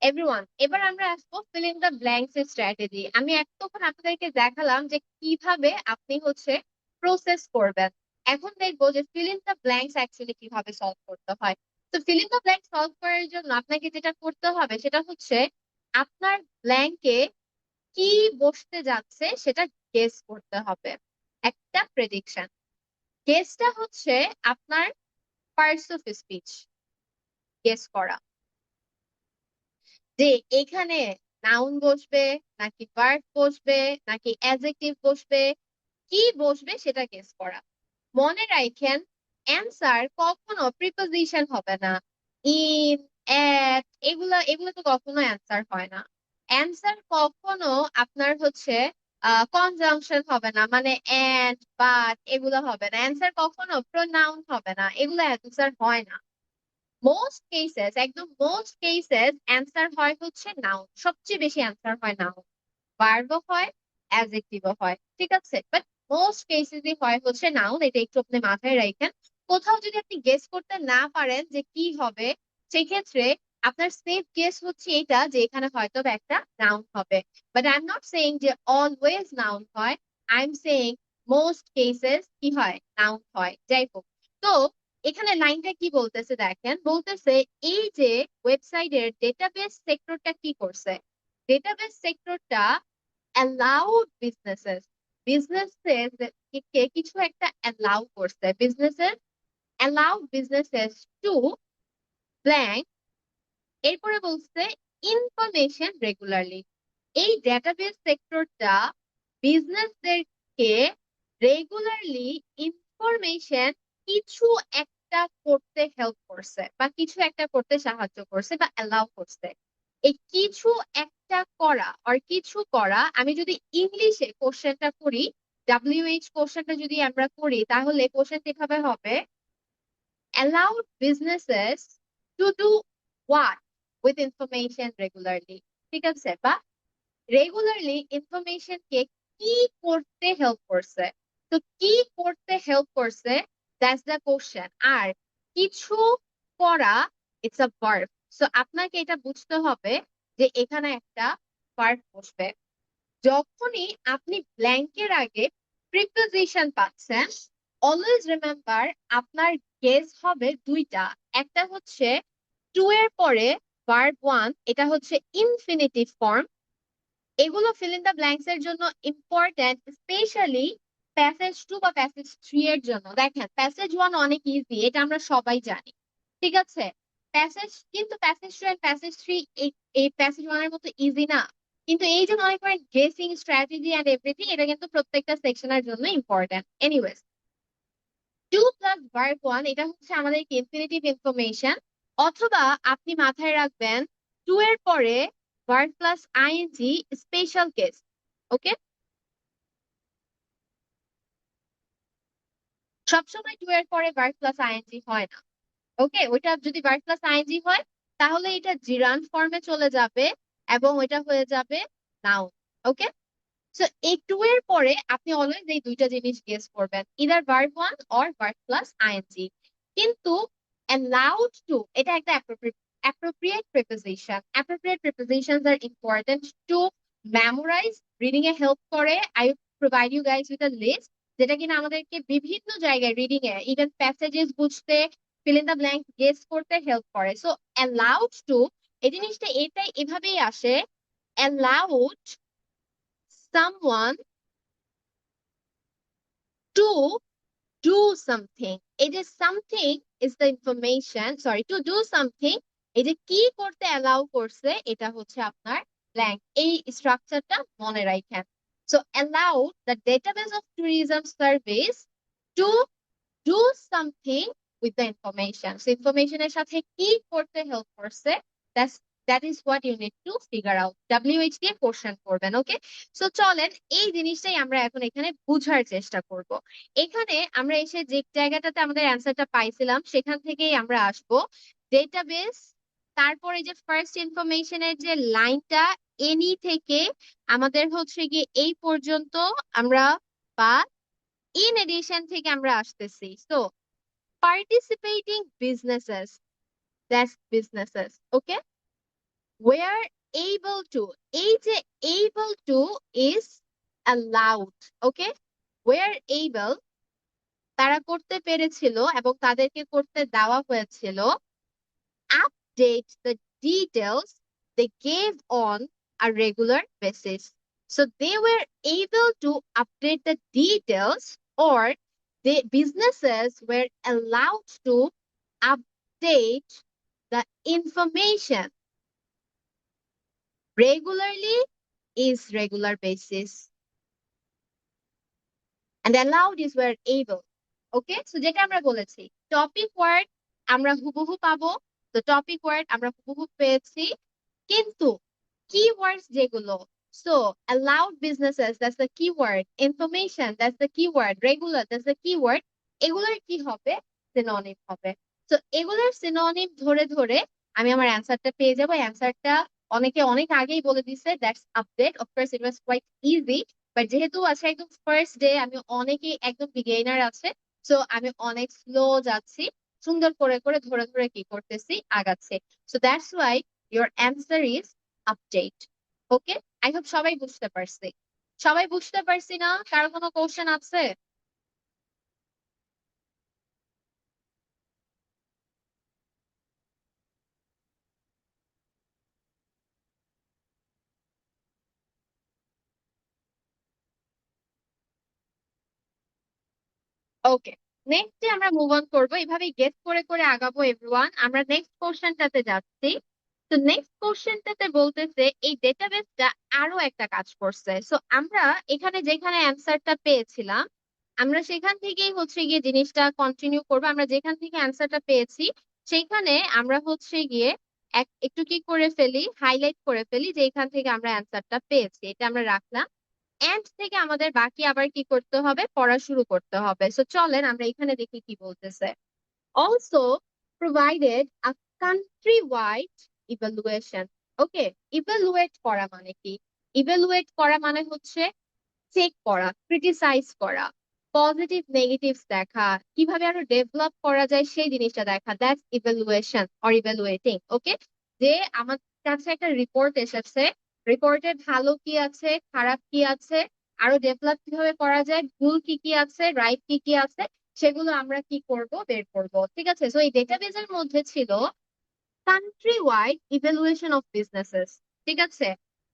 A: এভরিওয়ান, এবার আমরা আসবো ফিল ইন দ্য ব্ল্যাঙ্কস এর স্ট্র্যাটেজি। আমি এতক্ষণ আপনাদেরকে দেখালাম যে কিভাবে আপনি হচ্ছে প্রসেস করবেন। এখন দেখবো যে feel in the blanks actually কিভাবে সলভ করতে হয়। তো feel in the blank solve করার জন্য আপনাকে যেটা করতে হবে সেটা হচ্ছে আপনার ব্ল্যাঙ্কে কি বসতে যাচ্ছে সেটা গেস করতে হবে, একটা প্রেডিকশন। গেসটা হচ্ছে আপনার পার্টস অফ স্পিচ গেস করা, যে এখানে নাউন বসবে নাকি ভার্ব বসবে নাকি অ্যাডজেক্টিভ বসবে, কি বসবে সেটা গেস করা। মনে রাখেন অ্যান্সার কখনো প্রিপোজিশন হবে না। ইন, এট, এগুলা এগুলো তো কখনো অ্যান্সার হয় না। অ্যান্সার কখনো আপনার হচ্ছে কনজাংশন হবে না, মানে এন্ড বাট এগুলো হবে না। অ্যান্সার কখনো প্রোনাউন হবে না, এগুলো অ্যান্সার হয় না। মোস্ট কেসেস, একদম মোস্ট কেসেস অ্যান্সার হয় হচ্ছে নাউন, সবচেয়ে বেশি অ্যান্সার হয় নাউন। ভার্বও হয়, অ্যাডজেক্টিভও হয়, ঠিক আছে, বাট মোস্ট কেসেসই হয় হচ্ছে নাউন। এটা একটু আপনি মাথায় রাখেন। কোথাও যদি আপনি গেস করতে না পারেন যে কি হবে, সেক্ষেত্রে আপনার সেফ গেস হচ্ছে এটা যে এখানে হয়তো বা একটা নাউন হবে। But I am not saying যে অলওয়েজ নাউন হয়, I am saying most cases কি হয়, নাউন হয়। যাই হোক, তো এখানে লাইনটা কি বলতেছে দেখেন, বলতেছে এই যে ওয়েবসাইটের ডেটাবেস সেক্টরটা কি করছে, ডেটাবেস সেক্টরটা allowed businesses, businesses কে কিছু একটা allow করছে, businesses allow businesses to blank, এরপরে বলছে ইনফরমেশন রেগুলারলি। এই ডেটাবেস সেক্টরটা বিজনেসদেরকে রেগুলারলি ইনফরমেশন কিছু একটা করতে হেল্প করছে বা কিছু একটা করতে সাহায্য করছে বা অ্যালাউ করছে। এই কিছু একটা করা আর কিছু করা, আমি যদি ইংলিশে কোশ্চেনটা করি, WH কোশ্চেনটা যদি আমরা করি তাহলে কোশ্চেন কিভাবে হবে, allowed businesses to do what with information regularly, ঠিক আছে, বা রেগুলারলি ইনফরমেশন কে কি করতে হেল্প করছে। তো কি করতে হেল্প করছে, দ্যাটস দ্য কোশ্চেন। আর কিছু করা, ইটস আ ভার্ব। সো আপনাকে এটা বুঝতে হবে যে এখানে একটা ভার্ব বসবে। যখনই আপনি ব্ল্যাঙ্কের আগে প্রিপোজিশন পাচ্ছেন, অলওয়েজ রিমেম্বার আপনার গেস হবে দুইটা। একটা হচ্ছে টু এর পরে ভার্ব ওয়ান, এটা হচ্ছে ইনফিনিটিভ ফর্ম। এগুলো ফিল ইন দ্য ব্ল্যাঙ্কস এর জন্য ইম্পর্টেন্ট, স্পেশালি প্যাসেজ টু বা প্যাসেজ থ্রি এর জন্য। দেখেন প্যাসেজ ওয়ান অনেক ইজি, এটা আমরা সবাই জানি, ঠিক আছে। প্যাসেজ, কিন্তু passage two and passage three এই প্যাসেজ ওয়ান এর মতো ইজি না। কিন্তু এই যে মনে করেন গেসিং স্ট্র্যাটেজি এন্ড এভরিথিং, এটা কিন্তু প্রত্যেকটা সেকশনের জন্য important. Anyways, to plus verb one, এটা হচ্ছে আমাদের ইনফিনিটিভ ইনফরমেশন। অথবা আপনি মাথায় রাখবেন টু এর পরে verb plus ING, special case. Okay, সবসময় টু এর পরে ভার্ব প্লাস আইএনজি হয় না। ওকে, ওইটা যদি ভার্ব প্লাস আইএনজি হয় তাহলে এটা জিরান্ড ফর্মে চলে যাবে এবং ওইটা হয়ে যাবে নাউন। ওকে, সো এই টু এর পরে আপনি অলওয়েজ এই দুইটা জিনিস গেস করবেন, either verb one or verb plus ING. কিন্তু allowed to, এটা একটা appropriate preposition. Appropriate prepositions are important to memorize. Reading A help করে। I provide you guys with a list যেটা কিনা আমাদেরকে বিভিন্ন জায়গায় রিডিং এ, ইভেন প্যাসেজেস বুঝতে, fill in the blank guess করতে হেল্প করে। সো allowed to, এই জিনিসটা এটাই এভাবেই আসে, allowed someone to do something। এই যে something is the information, sorry, two do something, এই যে কি করতে অ্যালাউ করছে এটা হচ্ছে আপনার ব্ল্যাঙ্ক। এই স্ট্রাকচারটা মনে রাখেন। So allow the database of tourism service to do something with the information. So information এর সাথে কি করতে হেল্প করছে, that's that is what you need to figure out. WH দিয়ে কোশ্চেন করবেন, ওকে? সো চলেন এই জিনিসটাই আমরা এখন এখানে বুঝার চেষ্টা করব। এখানে আমরা এসে যে জায়গাটাতে আমাদের অ্যান্সারটা পাইছিলাম সেখান থেকেই আমরা আসব ডেটাবেস, তারপরে যে ফার্স্ট ইনফরমেশনের যে লাইনটা এনি থেকে আমাদের হচ্ছে গিয়ে এই পর্যন্ত আমরা, বা ইন এডিশন থেকে আমরা আসতেছি। So participating businesses, that's businesses, okay, were able to, এই যে able to is allowed, okay, were able, তারা করতে পেরেছিল এবং তাদেরকে করতে দেওয়া হয়েছিল update the details they gave on a regular basis. So they were able to update the details, or the businesses were allowed to update the information regularly is regular basis, and allowed is were able. Okay, so যেটা আমরা বলেছি topic word আমরা হুবহু পাবো, তো topic word আমরা হুবহু পেয়েছি, কিন্তু keywords যেগুলো, so allowed businesses, that's the keyword, information, that's the keyword, regular, that's the keyword, এগুলোর কি হবে, সিনোনিম হবে। তো এগুলোর সিনোনিম ধরে ধরে আমি আমার অ্যান্সারটা পেয়ে যাবো। অ্যান্সারটা অনেকে অনেক আগেই বলে দিছে, that's update. Of course it was quite easy, but যেহেতু আছে একদম ফার্স্ট ডে, আমি অনেকেই একদম বিগিনার আছে, সো আমি অনেক স্লো যাচ্ছি, সুন্দর করে করে ধরে ধরে কি করতেছি, আগাচ্ছি। So that's why your answer is update. Okay, I hope সবাই বুঝতে পারছি। সবাই বুঝতে পারছি না? কারো কোনো কোশ্চেন আছে? ওকে, নেক্সটে আমরা মুভ অন করবো, এভাবে গেস করে করে আগাবো এভরিওয়ান। আমরা নেক্সট কোশ্চেনটাতে যাচ্ছি। তো নেক্সট কোশ্চেনটাতে বলতেছে এই ডেটাবেসটা আরো একটা কাজ করছে। সো আমরা এখানে যেখানে অ্যান্সারটা পেয়েছিলাম, আমরা সেখান থেকেই হচ্ছে গিয়ে জিনিসটা কন্টিনিউ করবো। আমরা যেখান থেকে অ্যান্সারটা পেয়েছি সেইখানে আমরা হচ্ছে গিয়ে একটু কি করে ফেলি, হাইলাইট করে ফেলি যে এখান থেকে আমরা অ্যান্সারটা পেয়েছি, এটা আমরা রাখলাম। এন্ড থেকে আমাদের বাকি আবার কি করতে হবে, পড়া শুরু করতে হবে। সো চলেন আমরা এখানে দেখি কি বলতেছে। অলসো প্রোভাইডেড আ কান্ট্রি ওয়াইড ইভালুয়েশন। ওকে, ইভালুয়েট করা মানে কি? ইভালুয়েট করা মানে হচ্ছে চেক করা, ক্রিটিসাইজ করা, পজিটিভ নেগেটিভস দেখা, কিভাবে আরো ডেভেলপ করা যায় সেই জিনিসটা দেখা, দ্যাটস ইভালুয়েশন অর ইভালুয়েটিং। ওকে, যে আমার কাছে একটা রিপোর্ট এসেছে, রিপোর্টে ভালো কি আছে, খারাপ কি আছে, আরো ডেভেলপ কিভাবে করা যায়, ভুল কি কি আছে, রাইট কি কি আছে, সেগুলো আমরা কি করব, বের করব। ঠিক আছে, সো এই ডেটাবেজের মধ্যে ছিল country wide evaluation of businesses. ঠিক আছে,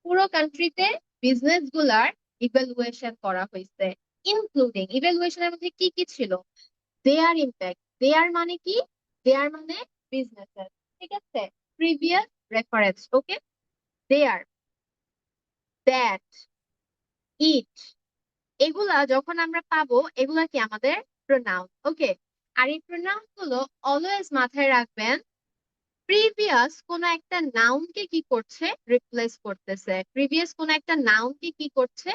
A: পুরো কান্ট্রিতে বিজনেস গুলার ইভ্যালুয়েশন করা হয়েছে, ইনক্লুডিং ইভ্যালুয়েশনের মধ্যে কি কি ছিল, দেয়ার ইম্প্যাক্ট, দেয়ার মানে কি, দেয়ার মানে বিজনেসেস। ঠিক আছে, previous reference, okay, there, that, it, এগুলা যখন আমরা পাবো এগুলা কি আমাদের প্রোনাউন। ওকে, আর এই প্রোনাউন গুলো অলওয়েজ মাথায় রাখবেন, প্রিভিয়াস কোন একটা নাউনকে কি করছে, রিপ্লেস করতেছে। প্রিভিয়াস কোন একটা নাউনকে কি করছে,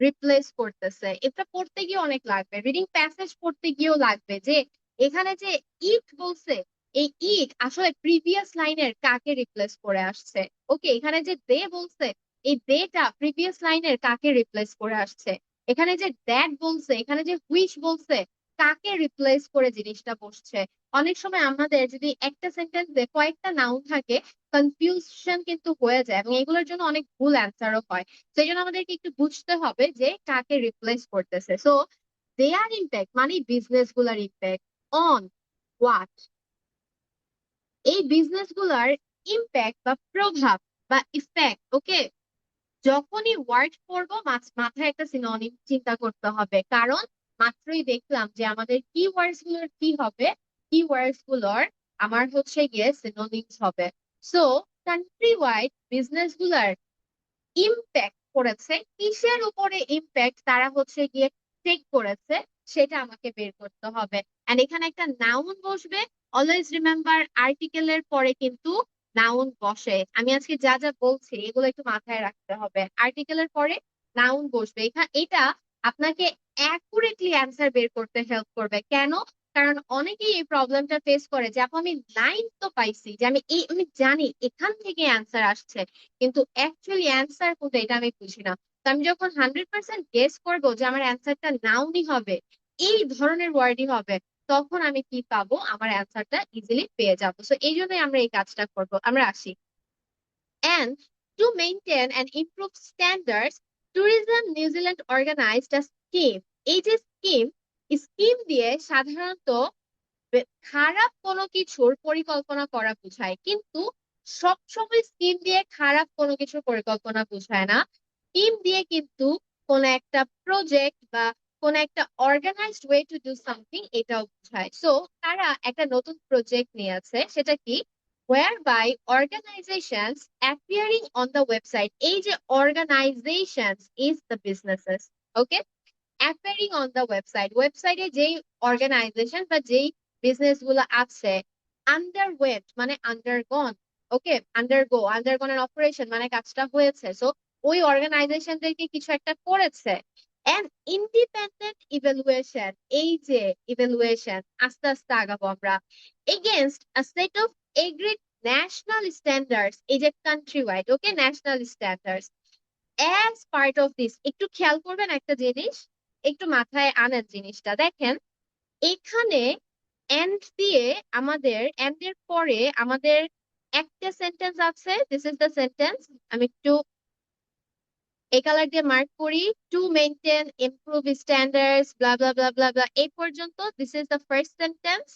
A: রিপ্লেস করতেছে। এটা পড়তে গিয়ে অনেক লাগবে, রিডিং প্যাসেজ পড়তে গিয়েও লাগবে, যে এখানে যে ইট বলছে, এই ইট আসলে প্রিভিয়াস লাইনের কাকে রিপ্লেস করে আসছে। ওকে, এখানে যে দে বলছে, এই দেটা প্রিভিয়াস লাইনের কাকে রিপ্লেস করে আসছে। এখানে যে দ্যাট বলছে, এখানে যে হুইচ বলছে, কাকে রিপ্লেস করে জিনিসটা বসছে। অনেক সময় আমাদের যদি একটা সেন্টেন্সে কয়েকটা নাউন থাকে, কনফিউশন কিন্তু হয়ে যায় এবং এগুলোর জন্য অনেক ভুল অ্যান্সারও হয়। সেই জন্য আমাদেরকে একটু বুঝতে হবে যে কাকে রিপ্লেস করতেছে। সো দেয়ার ইম্প্যাক্ট মানে বিজনেস গুলার ইম্প্যাক্ট অন হোয়াট, এই বিজনেস গুলার ইম্প্যাক্ট বা প্রভাব বা ইফেক্ট। ওকে, যখনই ওয়ার্ড পড়বো মাথায় একটা সিনোনিম চিন্তা করতে হবে, কারণ মাত্রই দেখলাম যে আমাদের কিওয়ার্ডস গুলোর কি হবে, কিওয়ার্ডস গুলোর আমার হচ্ছে গিয়ে সিনোনিমস হবে। সো কান্ট্রি ওয়াইড বিজনেস গুলার ইম্প্যাক্ট করেছে, কিসের উপরে ইম্প্যাক্ট তারা হচ্ছে গিয়ে চেক করেছে, সেটা আমাকে বের করতে হবে। এন্ড এখানে একটা নাউন বসবে। অলওয়েজ রিমেম্বার, আর্টিকেলের পরে কিন্তু নাউন বসে। আমি আজকে যা যা বলছি এগুলো একটু মাথায় রাখতে হবে। আর্টিকেলের পরে নাউন বসবে। এখানে এটা আপনাকে অ্যাকুরেটলি অ্যান্সার বের করতে হেল্প করবে। কেন? কারণ অনেকেই এই প্রবলেমটা ফেস করে যে আপু আমি লাইন তো পাইছি, যে আমি জানি এখান থেকে অ্যান্সার আসছে, কিন্তু অ্যাকচুয়ালি অ্যান্সার কোথায় এটা আমি বুঝি না। তো আমি যখন 100% গেস করবো যে আমার অ্যান্সারটা নাউনই হবে, এই ধরনের ওয়ার্ডই হবে, তখন আমি কি পাবো? আমার অ্যান্সারটা ইজিলি পেয়ে যাবো। সো এই জন্যই আমরা এই কাজটা করবো। আমরা আসি। And to maintain and improve standards, Tourism New Zealand organized a scheme. এই যে স্কিম দিয়ে সাধারণত খারাপ কোনো কিছুর পরিকল্পনা করা বোঝায়, কিন্তু সবসময় স্কিম দিয়ে খারাপ কোনো কিছুর পরিকল্পনা বোঝায় না। স্কিম দিয়ে কিন্তু কোন একটা প্রজেক্ট বা কোন একটা organised way to do something এটাও বোঝায়। সো তারা একটা নতুন প্রজেক্ট নিয়েছে, সেটা কি? whereby organizations appearing on the website, এই যে organizations is the businesses, okay, appearing on the website, ওয়েবসাইটে যেই অর্গানাইজেশন বা যেই বিজনেস গুলো আছে, আন্ডারওয়েন্ট মানে আন্ডারগন, ওকে, আন্ডারগন এর অপারেশন মানে কাজটা হয়েছে, সো ওই অর্গানাইজেশনদেরকে কিছু একটা করেছে। এন্ড ইন্ডিপেন্ডেন্ট ইভ্যালুয়েশন, এই যে ইভ্যালুয়েশন, আস্তে আস্তে আগাবো আমরা, against a set of agreed national standards, এই যে country wide, okay, national standards as part of this. একটু খেয়াল করবেন একটা জিনিস, একটু মাথায় আনেন জিনিসটা, দেখেন এখানে এন্ড দিয়ে, আমাদের এন্ড এর পরে আমাদের একটা সেন্টেন্স আছে, দিস ইজ দ্য সেন্টেন্স। আমি একটু এই কালার দিয়ে মার্ক করি, to maintain improve standards blah blah blah blah blah, এই পর্যন্ত, this is the first sentence.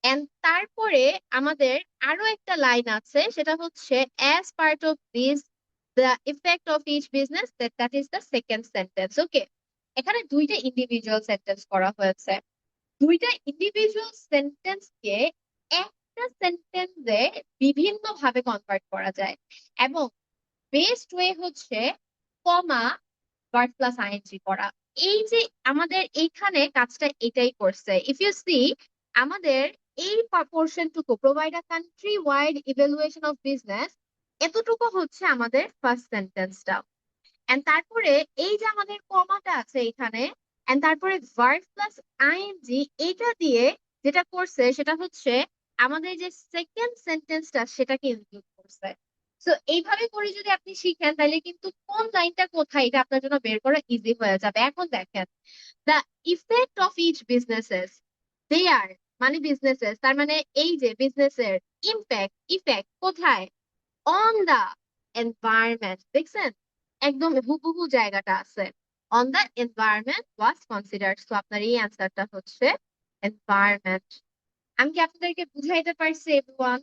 A: And তারপরে আমাদের আরো একটা লাইন আছে, সেটা হচ্ছে as part of this the effect of each business, that is the second sentence, okay. এখানে দুইটা ইন্ডিভিজুয়াল সেন্টেন্স করা হয়েছে। দুইটা ইন্ডিভিজুয়াল সেন্টেন্সকে একটা সেন্টেন্সে বিভিন্ন ভাবে কনভার্ট করা যায়, এবং বেস্ট ওয়ে হচ্ছে কমা ভার্ব প্লাস আইএনজি করা। এই যে আমাদের এইখানে কাজটা এটাই করছে। ইফ ইউ সি, আমাদের এই পোর্শনটুকু, provide a country wide evaluation of business, এতটুকু হচ্ছে আমাদের ফার্স্ট সেন্টেন্সটা। এন্ড তারপরে এই যে আমাদের কমাটা আছে এখানে, এন্ড তারপরে ভার্ব প্লাস আইএনজি, এটা দিয়ে যেটা করছে সেটা হচ্ছে আমাদের যে সেকেন্ড সেন্টেন্সটা সেটাকে ইনক্লুড করছে। তো এইভাবে করে যদি আপনি শিখেন, তাহলে কিন্তু কোন লাইনটা কোথায় এটা আপনার জন্য বের করা ইজি হয়ে যাবে। এখন দেখেন, the effect of each businesses, they are মানে বিজনেসেস, তার মানে এই যে বিজনেসের ইফেক্ট কোথায়? অন দা এনভায়রনমেন্ট, দেখছেন একদম হুবহু জায়গাটা আছে, on the environment was considered. তো আপনার এই অ্যান্সারটা হচ্ছে এনভায়রনমেন্ট। আমি কি আপনাদেরকে বুঝাইতে পারছি এভরিওয়ান?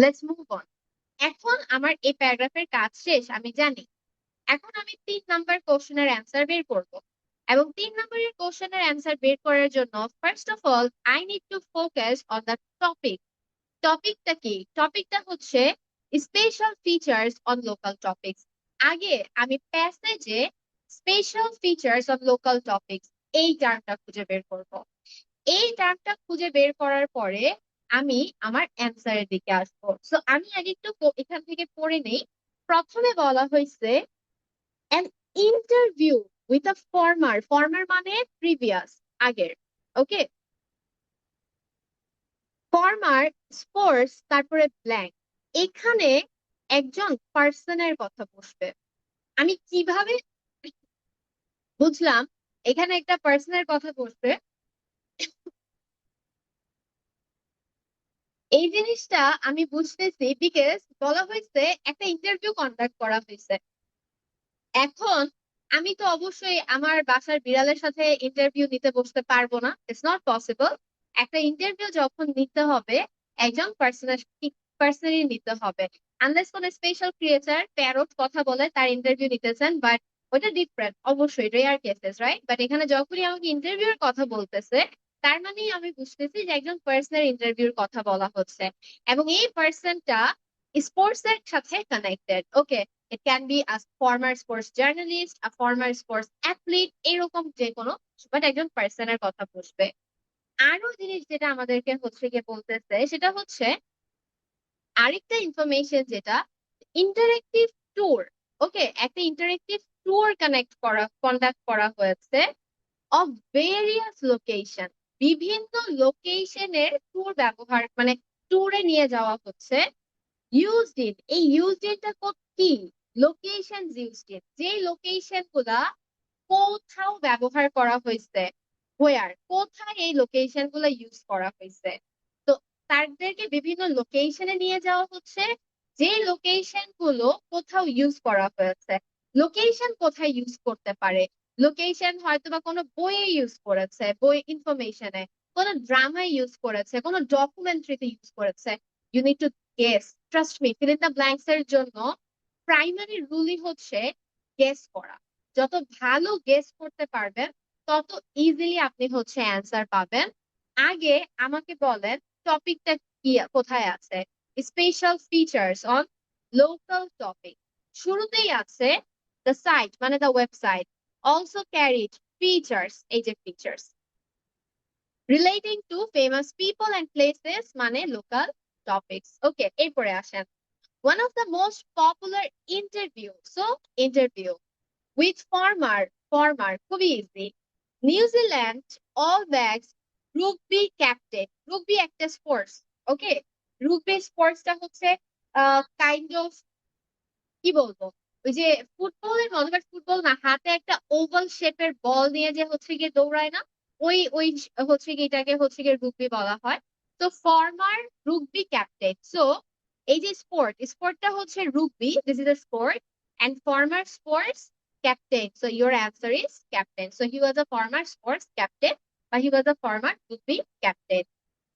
A: Let's move on. এখন আমার এই প্যারাগ্রাফের কাজ শেষ আমি জানি। এখন আমি 3 নাম্বার কোশ্চেনের অ্যান্সার বের করব, এবং 3 নাম্বারের কোশ্চেনের অ্যান্সার বের করার জন্য first of all I need to focus on the topic. টপিকটা কি? টপিকটা হচ্ছে special features on local topics. আগে আমি প্যাসেজে special features on local topics এই টার্মটা খুঁজে বের করব। এই টার্মটা খুঁজে বের করার পরে আমি আমার অ্যান্সারের দিকে আসবো। সো আমি আগে একটু এখান থেকে পড়ে নেই। প্রথমে বলা হয়েছে an interview with a former মানে প্রিভিয়াস, আগের, ওকে, ফরমার স্পোর্টস, তারপরে ব্ল্যাঙ্ক, এখানে একজন পার্সনের কথা বসবে। আমি কিভাবে বুঝলাম এখানে একটা পার্সনের কথা বসবে? এই জিনিসটা আমি বুঝতেছি বিকজ বলা হয়েছে একটা ইন্টারভিউ কন্ডাক্ট করা হয়েছে। এখন আমি তো অবশ্যই আমার বাসার বিড়ালের সাথে ইন্টারভিউ নিতে বসতে পারবো না, ইটস নট পসিবল। একটা ইন্টারভিউ যখন নিতে হবে, একজন পার্সোনালি নিতে হবে। আনলেস কোন স্পেশাল ক্রিয়েচার প্যারট কথা বলে তার ইন্টারভিউ নিতেছেন, বাট ওটা ডিফারেন্ট, অবশ্যই রেয়ার কেসেস, রাইট? বাট এখানে যখনই আমাকে ইন্টারভিউর কথা বলতেছে, তার মানে আমি বুঝতেছি যে একজন পার্সনের ইন্টারভিউর কথা বলা হচ্ছে এবং এই পার্সনটা স্পোর্টস এর সাথে connected. Okay, it can be a former sports journalist, a former sports athlete, এরকম যে কোনো, বাট একজন পার্সনের কথা বুঝবে। আরো জিনিস যেটা আমাদেরকে হচ্ছে গিয়ে বলতেছে সেটা হচ্ছে আরেকটা ইনফরমেশন যেটা ইন্টারেক্টিভ ট্যুর। ওকে, একটা ইন্টারেক্টিভ ট্যুর কন্ডাক্ট করা হয়েছে অফ ভেরিয়াস লোকেশন। বিভিন্ন লোকেশনের ট্যুর ব্যবহার মানে ট্যুরে নিয়ে যাওয়া হচ্ছে। ইউজড ইন, এই ইউজড ইনটা কি? লোকেশন ইউজড ইন, যে লোকেশন গুলা কোথাও ব্যবহার করা হয়েছে, হোয়ার, কোথায় এই লোকেশন গুলো ইউজ করা হয়েছে। তো তাদেরকে বিভিন্ন লোকেশনে নিয়ে যাওয়া হচ্ছে, যে লোকেশন গুলো কোথাও ইউজ করা হয়েছে। লোকেশন কোথায় ইউজ করতে পারে? লোকেশন হয়তো বা কোনো বইয়ে ইউজ করেছে, বই ইনফরমেশনে, কোনো ড্রামায় ইউজ করেছে, কোনো ডকুমেন্টারিতে ইউজ করেছে। You need to guess, trust me, fill in the blanks এর জন্য প্রাইমারি রুলই হচ্ছে গেস করা। যত ভালো গেস করতে পারবেন তত ইজিলি আপনি হচ্ছে অ্যান্সার পাবেন। আগে আমাকে বলেন টপিকটা কি, কোথায় আছে? Special features on local topic. শুরুতেই আছে দ্য সাইট মানে the website, also carried features, এই যে features relating to famous people and places মানে লোকাল টপিকস। ওকে, এরপরে আসেন one of the most popular interview. So interview with former খুবই easy, New Zealand All Blacks rugby captain. Rugby একটা sports. ওকে, রুগবি স্পোর্টসটা হচ্ছে kind of, কি বলবো, ওই যে ফুটবলের মতো, বাট ফুটবল না, হাতে একটা ওভাল শেপের বল নিয়ে যে হচ্ছে গিয়ে দৌড়ায় না, ওই ওই হচ্ছে গিয়ে এটাকে হচ্ছে গিয়ে রুগবি বলা হয়। তো ফর্মার রুগবি ক্যাপ্টেন। সো এই যে স্পোর্টটা হচ্ছে rugby, this is a sport, and former sports captain, so your answer is captain. So he was a former sports captain বা he was a former rugby captain.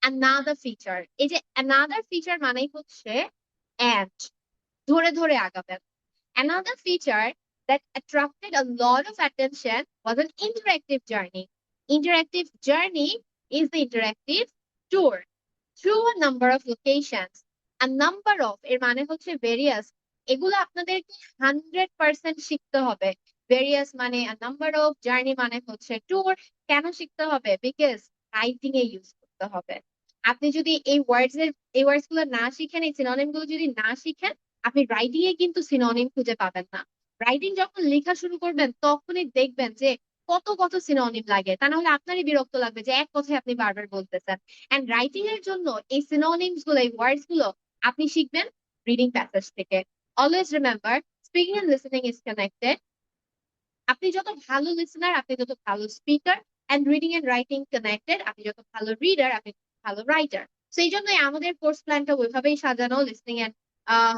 A: Another feature, এই যে another feature মানেই হচ্ছে and, ধরে ধরে আগাবেন। Another feature that attracted a lot of attention was an interactive journey. Interactive journey is the interactive tour through a number of locations. A number of এর মানে হচ্ছে various, এগুলো আপনাদেরকে 100% শিখতে হবে। Various মানে a number of, journey মানে হচ্ছে tour। কেন শিখতে হবে? বিকজ রাইটিং এ ইউজ করতে হবে। আপনি যদি এই ওয়ার্ডস গুলো না শিখেন, এই সিনোনিম গুলো যদি না শিখেন, আপনি রাইটিং এ কিন্তু সিনোনিম খুঁজে পাবেন না। রাইটিং যখন লেখা শুরু করবেন তখনই দেখবেন যে কত কত সিনোনিম লাগে, তা না হলে আপনারই বিরক্ত লাগবে যে এক কথায় আপনি বারবার বলতেছেন। এন্ড রাইটিং এর জন্য এই সিনোনিমস গুলো, এই ওয়ার্ডস গুলো আপনি শিখবেন রিডিং প্যাসেজ থেকে। Always remember, speaking and listening is connected. আপনি যত ভালো লিসেনার, আপনি যত ভালো speaker, and reading and writing connected, আপনি যত ভালো রিডার, আপনি ভালো রাইটার। সেই জন্যই আমাদের কোর্স প্ল্যানটা ওইভাবেই সাজানো, লিসনিং এন্ড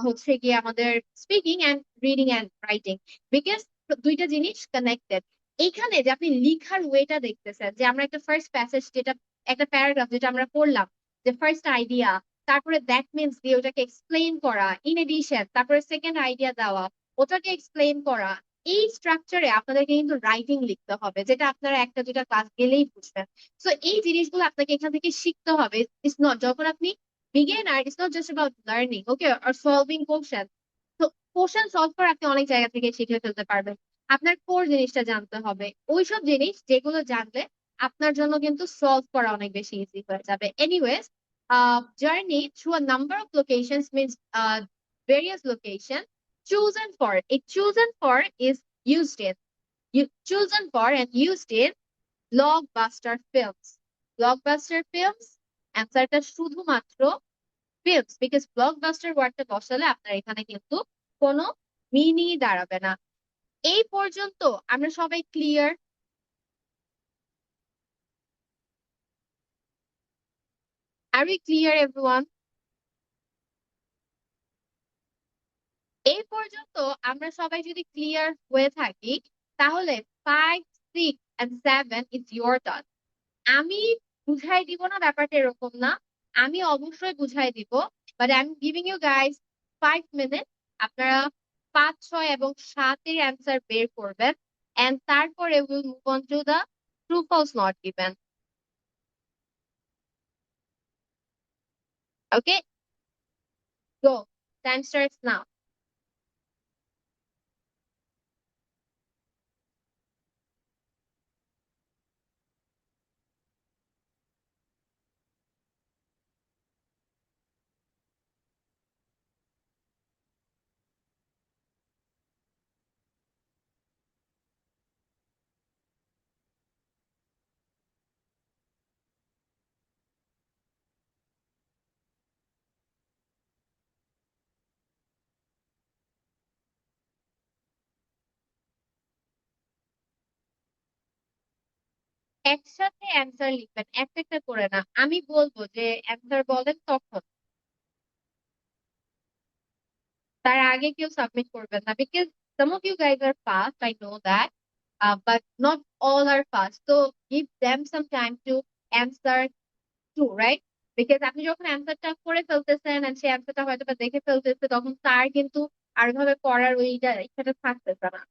A: হচ্ছে গিয়ে আমাদের speaking and reading and writing, because দুইটা জিনিস কানেক্টেড। এইখানে যে আপনি লিখার ওয়েটা দেখতেছেন, যে আমরা একটা ফার্স্ট প্যাসেজ, যেটা একটা প্যারাগ্রাফ যেটা আমরা পড়লাম, যে ফার্স্ট আইডিয়া, তারপরে দ্যাট মিনস দিয়ে ওটাকে এক্সপ্লেইন করা, ইন এডিশন তারপরে সেকেন্ড আইডিয়া দেওয়া, ওটাকে এক্সপ্লেইন করা, এই স্ট্রাকচারে আপনাদেরকে কিন্তু রাইটিং লিখতে হবে, যেটা আপনারা একটা দুইটা ক্লাস গেলেই বুঝবেন। তো এই জিনিসগুলো আপনাকে এখান থেকে শিখতে হবে। ইটস নট, যখন আপনি beginner, it's not just about learning, okay, আর সলভিং কোশ্চেন। তো কোশ্চেন সলভ করা আপনি অনেক জায়গা থেকে শিখে ফেলতে পারবেন। আপনার কোর জিনিসটা জানতে হবে, ওইসব জিনিস যেগুলো জানলে আপনার জন্য কিন্তু সলভ করা অনেক বেশি ইজি হয়ে যাবে। Anyways, journey through a number of locations means various location chosen for. A chosen for is used in, chosen for and used in blockbuster films. Blockbuster films, অ্যান্সারটা শুধুমাত্র ফিল্মস, বিকজ ব্লকবাস্টার ওয়ার্ডটা বসালে আপনার এখানে কিন্তু কোনো মিনিং দাঁড়াবে না। এই পর্যন্ত আমরা সবাই clear? Are we clear everyone? এই পর্যন্ত আমরা সবাই যদি ক্লিয়ার হয়ে থাকি, তাহলে 5, 6 and 7 ইজ ইয়োর টার্ন। আমি বুঝাই দিব না, ব্যাপারটা এরকম না, আমি অবশ্যই বুঝাই দিব, but I am giving you guys 5 minute. আপনারা 5, 6 এবং 7 এর অ্যান্সার বের করবেন, এন্ড তারপরে will move on to the true false not given. Okay, go. Time starts now. একসাথে অ্যান্সার লিখবেন, একটা একটা করে না। আমি বলবো যে অ্যান্সার বলেন, তখন তার আগে কেউ সাবমিট করবেন না, because some of you guys are fast, I know that, but not all are fast, so give them some time to answer too, right? Because আপনি যখন অ্যান্সারটা করে ফেলতেছেন and সে অ্যান্সারটা হয়তো বা দেখে ফেলতেছে, তখন তার কিন্তু আর ভাবে পড়ার ওইটা ইচ্ছাটা থাকতেছে না।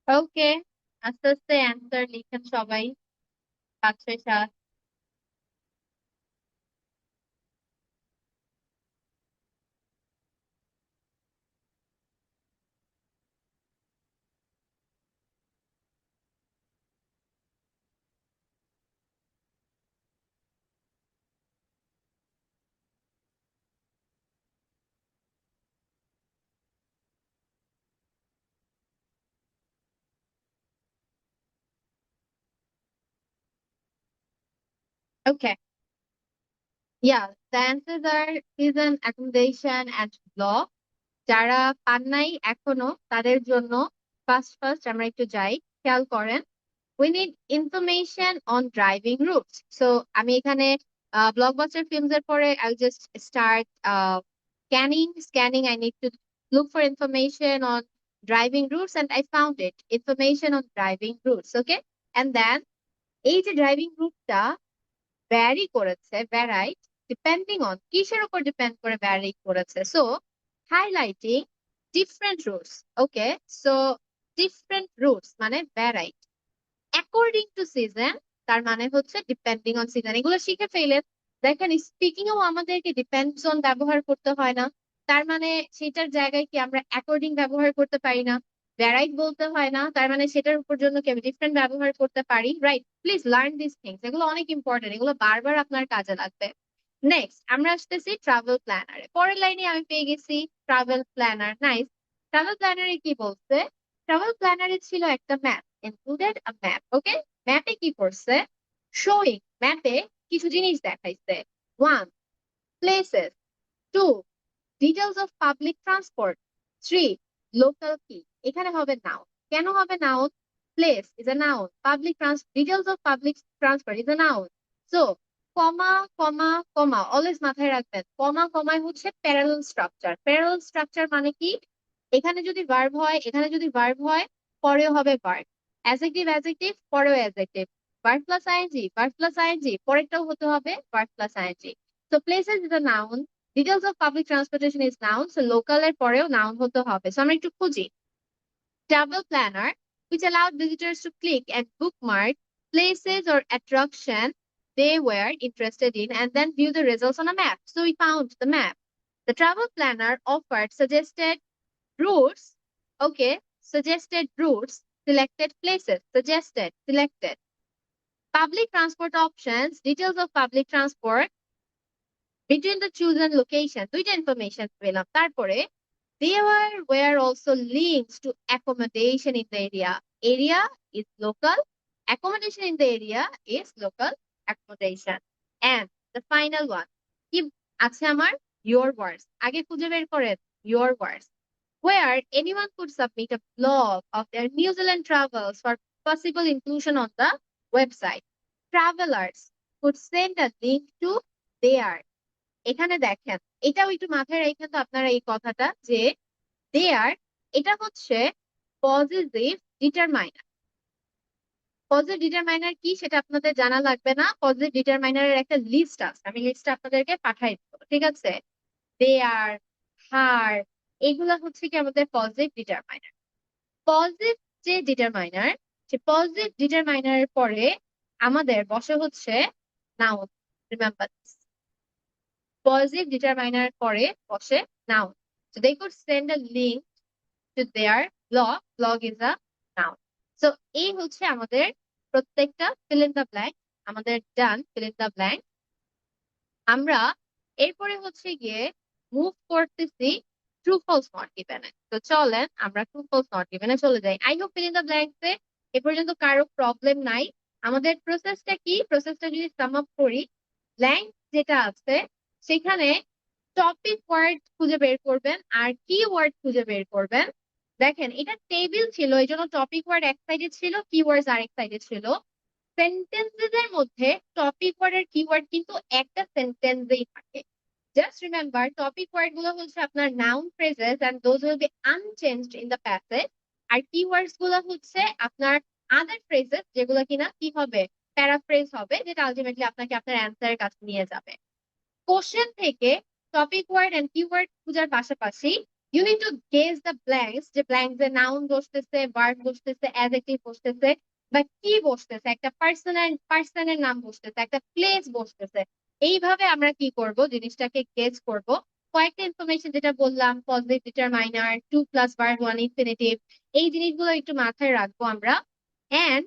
A: ওকে, আস্তে আস্তে অ্যান্সার লিখেন সবাই, 5 6 7। ওকে, yeah, the answers are season, accommodation and law. যারা পান নাই এখনো, তাদের জন্য ফার্স্ট ফার্স্ট আমরা একটু যাই, খেয়াল করেন। We need information on driving routes. So আমি এখানে ব্লকবাস্টার ফিল্মস এর পরে I'll just start scanning. I need to look for information on driving routes and I found it. Information on driving routes. Okay? And then এই যে driving রুটটা vary করেছে, ভ্যারাইট depending on কিসের উপর ডিপেন্ড করে vary করেছে। So highlighting different roots. Okay, so different roots মানে variate according to season, তার মানে হচ্ছে ডিপেন্ডিং অন সিজন। এগুলো শিখে ফেলেন। দেখেন, স্পিকিং এও আমাদেরকে ডিপেন্ডস অন ব্যবহার করতে হয় না, তার মানে সেটার জায়গায় কি আমরা অ্যাকর্ডিং ব্যবহার করতে পারি না? ভ্যারাইট বলতে হয় না, তার মানে সেটার উপর জন্য কি আমি ডিফারেন্ট ব্যবহার করতে পারি? Right, please learn this things, এগুলো অনেক ইম্পর্টেন্ট, এগুলো বারবার আপনার কাজে লাগবে। নেক্সট আমরা আসতেছি ট্রাভেল প্ল্যানারে। পরের লাইনে আমি পেয়ে গেছি ট্রাভেল প্ল্যানার। নাইস। ট্রাভেল প্ল্যানারে কি বলছে? ট্রাভেল প্ল্যানারে ছিল একটা ম্যাপ, ইনক্লুডেড আ ম্যাপ। ওকে, ম্যাপে কি করছে? শোয়িং, ম্যাপে কিছু জিনিস দেখাইছে। 1 places, 2 details of public transport, 3 local key। এখানে হবে noun। কেন হবে noun? Place is a noun, details of public transport is a noun। So comma comma comma always মাথায় রাখবেন, কমা কমায় হচ্ছে প্যারালাল স্ট্রাকচার। প্যারালাল স্ট্রাকচার মানে কি? এখানে যদি ভার্ব হয়, এখানে যদি ভার্ব হয়, পরেও হবে ভার্ব। অ্যাডজেক্টিভ অ্যাডজেক্টিভ, পরেও adjective. Verb plus ING, verb plus ING, পরেরটাও হতে হবে verb plus ING. So places is a noun, details of public transportation is noun, so local এর পরেও noun হতে হবে। So আমরা একটু খুঁজি। Travel planner, which allowed visitors to click and bookmark places or attraction they were interested in and then view the results on a map. So we found the map. The travel planner offered suggested routes, okay, suggested routes, selected places, suggested, selected. Public transport options, details of public transport, between the chosen location, দুইটা information পেলাম। তারপরে there were also links to accommodation in the area. Area is local, accommodation in the area is local accommodation. And the final one, কি আছে আমার? Your words। আগে খুঁজে বের করেন your words, where anyone could submit a blog of their New Zealand travels for possible inclusion on the website. Travelers could send a link to their, এখানে দেখেন, এটাও একটু মাথায় রাখেন তো আপনারা এই কথাটা, যে দেয়ার এটা হচ্ছে পজিটিভ ডিটারমাইনার। পজিটিভ ডিটারমাইনার কি সেটা আপনাদের জানা লাগবে না, পজিটিভ ডিটারমাইনারের একটা লিস্ট আছে, আমি লিস্টটা আপনাদেরকে পাঠাই দেবো, ঠিক আছে? দেয়ার, হার, এগুলা হচ্ছে কি আমাদের পজিটিভ ডিটারমাইনার। পজিটিভ যে ডিটারমাইনার, সে পজিটিভ ডিটারমাইনারের পরে আমাদের বসে হচ্ছে noun. Remember this, positive determiner পরে বসে noun. So they could send a link to their blog. Blog is a noun. So এই হচ্ছে আমাদের প্রত্যেকটা fill in the blank, আমাদের ডান fill in the blank। আমরা এরপরে হচ্ছে গিয়ে মুভ করতেছি ট্রু ফলস নট গিভেন। তো চলেন আমরা ট্রু ফলস নট গিভেনে চলে যাই। I hope fill in the blanks এ এ পর্যন্ত কারো প্রবলেম নাই। আমাদের প্রসেসটা কি? প্রসেসটা যদি সাম আপ করি, ব্ল্যাঙ্ক যেটা আছে সেখানে টপিক ওয়ার্ড খুঁজে বের করবেন আর কি ওয়ার্ড খুঁজে বের করবেন। দেখেন এটা টেবিল ছিল, এই জন্য টপিক ওয়ার্ড এক সাইডে ছিল, কিওয়ার্ডস আরেক সাইডে ছিল। সেন্টেন্সেস এর মধ্যে টপিক ওয়ার্ড আর কিওয়ার্ড কিন্তু একটা সেন্টেন্সেই থাকে। জাস্ট রিমেম্বার, টপিক ওয়ার্ড গুলো হচ্ছে আপনার noun phrases and those will be unchanged in the passage. আর কিওয়ার্ডস গুলো হচ্ছে আপনার আদার ফ্রেজেস, যেগুলো কিনা কি হবে, প্যারাফ্রেজ হবে, যেটা আলটিমেটলি আপনাকে আপনার অ্যান্সারের কাছে নিয়ে যাবে। কোশ্চেন থেকে টপিক ওয়ার্ড এন্ড কিওয়ার্ড খোঁজার পাশাপাশি you need to guess the blanks, যে ব্ল্যাঙ্কস এ নাউন বসতেছে, ভার্ব বসতেছে, অ্যাডজেক্টিভ বসতেছে, বা কি বসতেছে, একটা পার্সনের নাম বসতেছে, একটা প্লেস বসতেছে। এইভাবে আমরা কি করব, জিনিসটাকে গেস করব। কয়েকটা ইনফরমেশন যেটা বললাম, positive determiner, 2 plus verb 1 infinitive, এই জিনিসগুলো একটু মাথায় রাখবো আমরা। এন্ড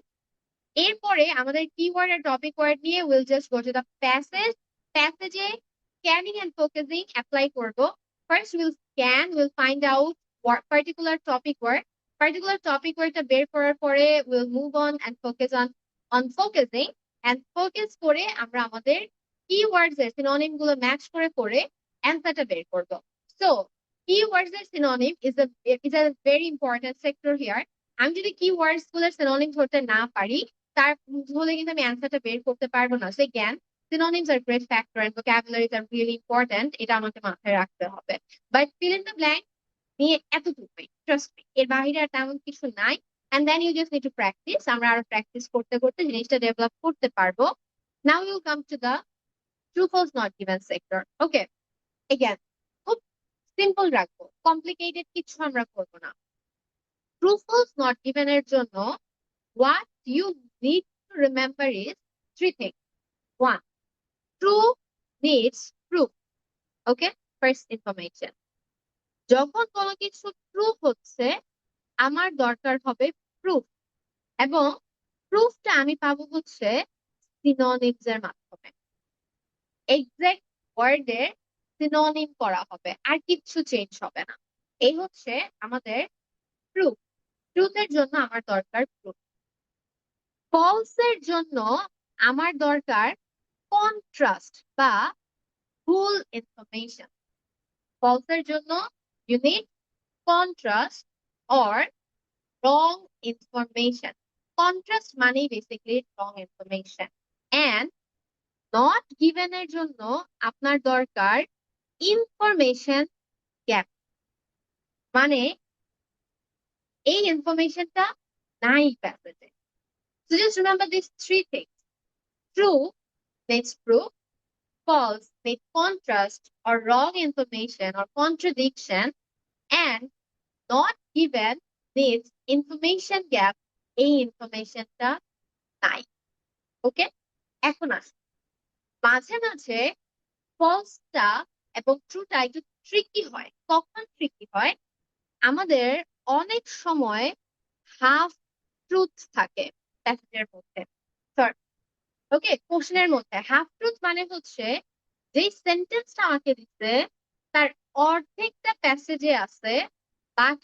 A: এরপরে আমাদের কিওয়ার্ড আর টপিক ওয়ার্ড নিয়ে will just go to the passage. প্যাসেজে স্ক্যানিং এন্ড ফোকাসিং অ্যাপ্লাই করব। First will find out particular topic word. Particular topic ওয়ার্ডটা বের করার পরে will move on and focus on focusing, and focus করে আমরা আমাদের কিওয়ার্ডস এর সিনোনিম গুলো ম্যাচ করে করে অ্যান্সারটা বের করব। সো কিওয়ার্ডস এর synonym is a very important sector here. আমি যদি কিওয়ার্ডস গুলোর সিনোনিম ধরতে না পারি, তার হলে কিন্তু আমি অ্যান্সারটা বের করতে পারবো না। So again, synonyms are great factor and vocabularies are really important, এটা আমাকে মাথায় রাখতে হবে। But fill in the blank নিয়ে এতটুকুই, ট্রাস্ট মি, এর বাইরে আর তেমন কিছু নাই। and then you just need to practice, আমরা আরো প্র্যাকটিস করতে করতে জিনিসটা ডেভেলপ করতে পারবো। now you come to the true false not given sector. okay, again খুব সিম্পল রাখবো, কমপ্লিকেটেড কিছু আমরা করবো না। true false not given এর জন্য what you need to remember is 3 things. 1, true needs proof. Okay, first information. যখন কোনো কিছু ট্রু হচ্ছে, আমার দরকার হবে প্রুফ, এবং প্রুফটা আমি পাবো হচ্ছে সিনোনিমস এর মাধ্যমে। এক্সাক্ট ওয়ার্ডের সিনোনিম করা হবে, আর কিচ্ছু চেঞ্জ হবে না। এই হচ্ছে আমাদের প্রুফ। ট্রুথের জন্য আমার দরকার প্রুফ। ফলস এর জন্য আমার দরকার কন্ট্রাস্ট বা ভুল ইনফরমেশন। ফলস এর জন্য you need contrast or wrong information. Contrast মানেই basically wrong information. And not given এর জন্য আপনার দরকার ইনফরমেশন গ্যাপ, মানে এই ইনফরমেশনটা নাই প্যাসেজে। So just remember these three things. True needs proof, false needs contrast or wrong information or contradiction, and not given needs information gap, এই ইনফরমেশনটা নাই। ওকে, এখন আসুন, মাঝে মাঝে ফলসটা এবং ট্রুটা একটু ট্রিকি হয়। কখন ট্রিকি হয়? আমাদের অনেক সময় হাফ ট্রুথ থাকে প্যাসেজের মধ্যে, ওকে, কোশ্চেনের মধ্যে। হাফ ট্রুথ মানে হচ্ছে যেই সেন্টেন্সটা আমাকে দিচ্ছে তার অর্ধেকটা প্যাসেজে আছে, বাকি